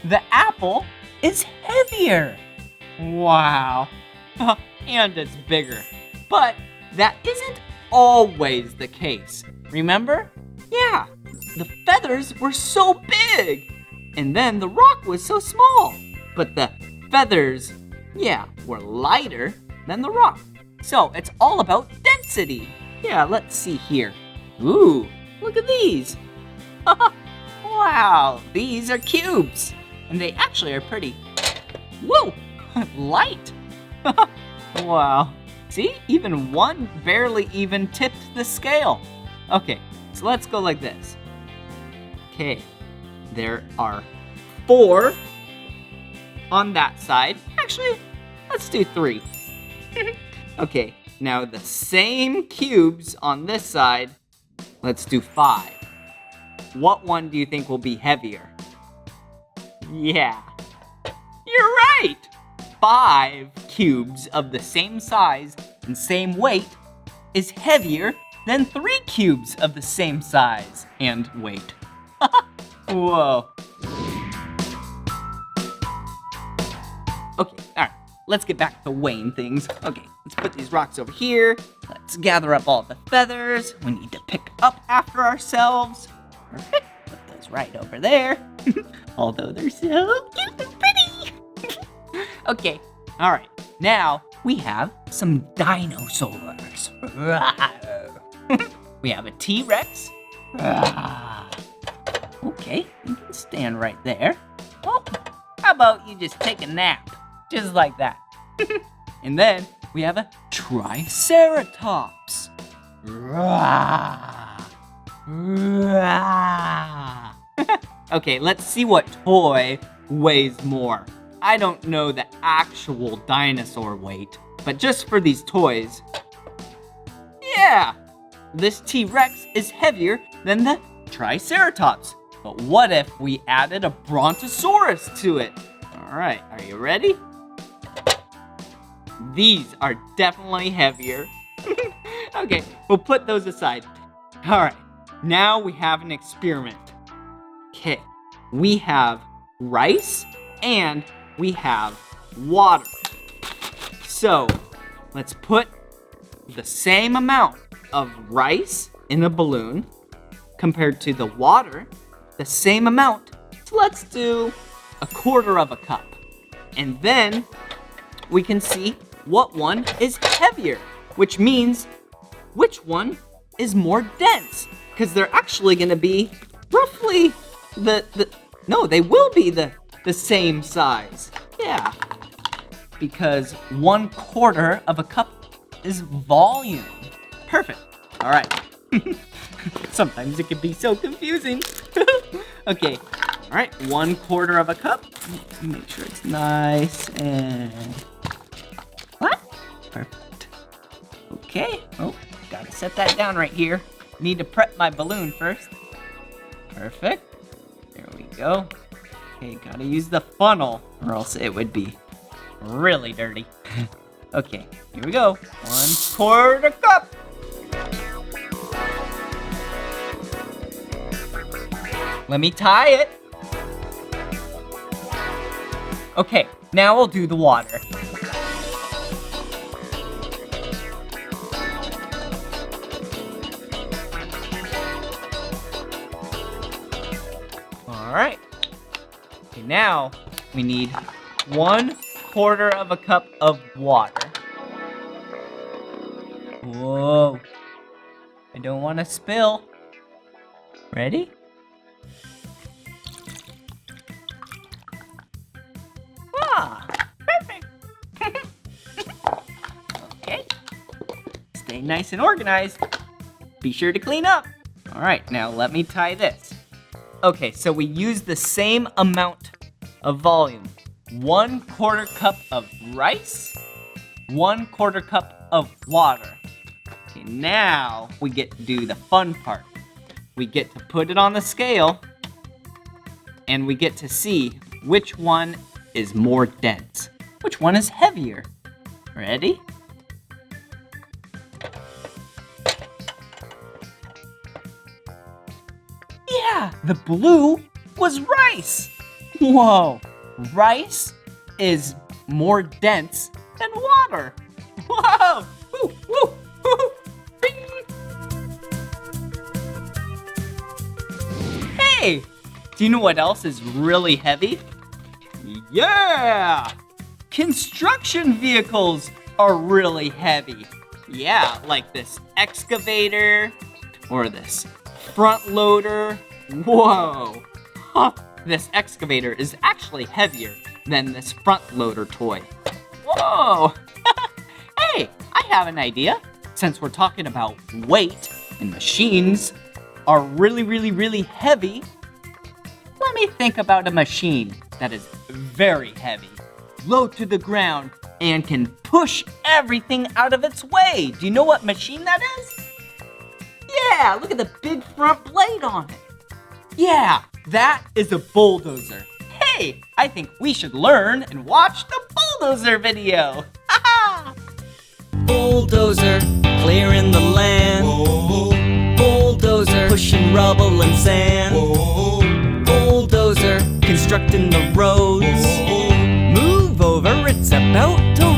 The apple is heavier. Wow. And it's bigger. But that isn't always the case. Remember? Yeah, the feathers were so big, and then the rock was so small. But the feathers, yeah, were lighter than the rock. So it's all about density. Yeah, let's see here. Ooh, look at these. Wow, these are cubes, and they actually are pretty, whoa, light. Wow. See, even one barely even tipped the scale. Okay, so let's go like this. Okay, there are 4 on that side. Actually, let's do 3. Okay, now the same cubes on this side. Let's do 5. What one do you think will be heavier? Yeah, you're right. 5 cubes of the same size and same weight is heavier than 3 cubes of the same size and weight. Whoa. let's get back to weighing things. Okay, let's put these rocks over here. Let's gather up all the feathers. We need to pick up after ourselves. Perfect. Put those right over there. Although they're so cute and pretty. Okay, all right. Now we have some dinosaurs. We have a T-Rex. Okay, you can stand right there. Oh, how about you just take a nap? Just like that. And then we have a Triceratops. Okay, let's see what toy weighs more. I don't know the actual dinosaur weight, but just for these toys, yeah, this T-Rex is heavier than the Triceratops. But what if we added a Brontosaurus to it? All right, are you ready? These are definitely heavier. Okay, we'll put those aside. All right, now we have an experiment. Okay, we have rice and we have water. So let's put the same amount of rice in the balloon compared to the water, the same amount. So let's do 1/4 cup. And then we can see what one is heavier, which means which one is more dense, because they're actually gonna be roughly they will be the same size. Yeah, because 1/4 cup is volume. Perfect. All right. Sometimes it can be so confusing. Okay. All right. 1/4 cup. Make sure it's nice and what? Perfect. Okay. Oh, gotta set that down right here. Need to prep my balloon first. Perfect. There we go. Okay, gotta use the funnel or else it would be really dirty. Okay, here we go. 1/4 cup. Let me tie it. Okay, now we'll do the water. All right. Okay, now we need 1/4 cup of water. Whoa. I don't want to spill. Ready? Ah, perfect. Okay. Stay nice and organized. Be sure to clean up. All right, now let me tie this. Okay, so we use the same amount of volume. 1/4 cup of rice, 1/4 cup of water. Okay, now we get to do the fun part. We get to put it on the scale, and we get to see which one is more dense. Which one is heavier? Ready? Yeah, the blue was rice. Whoa, rice is more dense than water. Whoa, woo, woo, woo, bing. Hey, do you know what else is really heavy? Yeah, construction vehicles are really heavy. Yeah, like this excavator or this front loader. Whoa! Huh. This excavator is actually heavier than this front loader toy. Whoa! Hey, I have an idea. Since we're talking about weight and machines are really, really, really heavy, let me think about a machine that is very heavy, low to the ground, and can push everything out of its way. Do you know what machine that is? Yeah, look at the big front blade on it. Yeah, that is a bulldozer. Hey, I think we should learn and watch the bulldozer video. Ha-ha! Bulldozer, clearing the land. Bulldozer, pushing rubble and sand. Bulldozer, constructing the roads. Move over, it's about to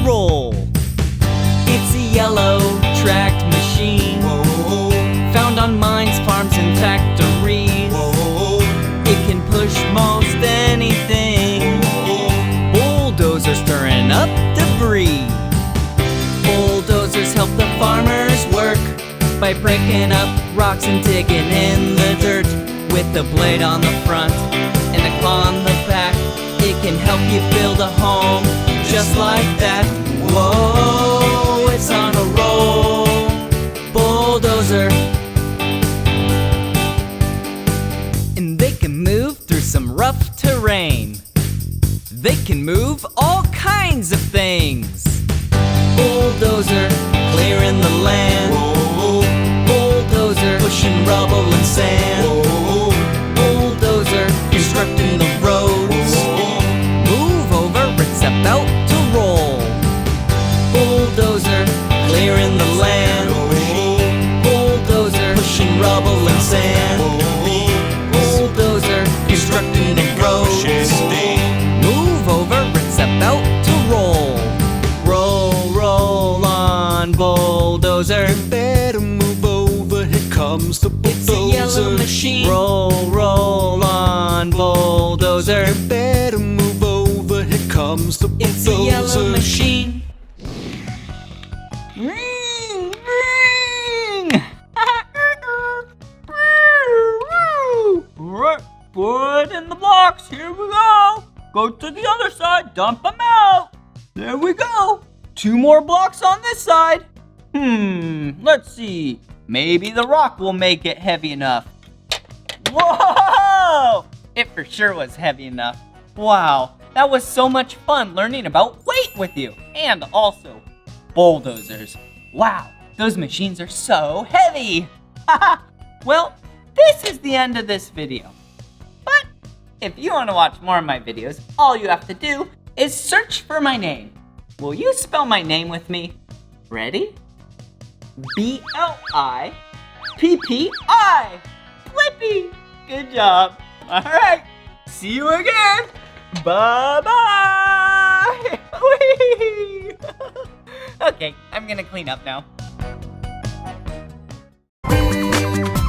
by breaking up rocks and digging in the dirt. With the blade on the front and a claw on the back, it can help you build a home just like that. Whoa, it's on a roll, bulldozer. And they can move through some rough terrain. They can move all kinds of things. Bulldozer, clearing the land. Bulldozer, pushing rubble and sand. Bulldozer, constructing the roads. Move over, it's about to roll. Bulldozer, clearing the land. Bulldozer, pushing rubble and sand. Bulldozer, constructing the roads. Move over, it's about to roll. Roll on, bulldozer. Better move over, here comes the bulldozer. It's a yellow machine. Roll on, bulldozer. Better move over, here comes the bulldozer. It's a yellow machine. Ring, ring. Put in the blocks, here we go. Go to the other side, dump them out. There we go. 2 more blocks on this side. Let's see. Maybe the rock will make it heavy enough. Whoa! It for sure was heavy enough. Wow, that was so much fun learning about weight with you. And also bulldozers. Wow, those machines are so heavy. Well, this is the end of this video. But if you want to watch more of my videos, all you have to do is search for my name. Will you spell my name with me? Ready? B-L-I-P-P-I. Blippi. Good job. All right. See you again. Bye-bye. Whee! Okay, I'm gonna clean up now.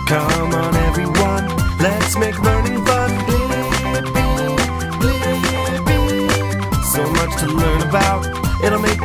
Come on everyone, let's make learning fun. So much to learn about, it'll make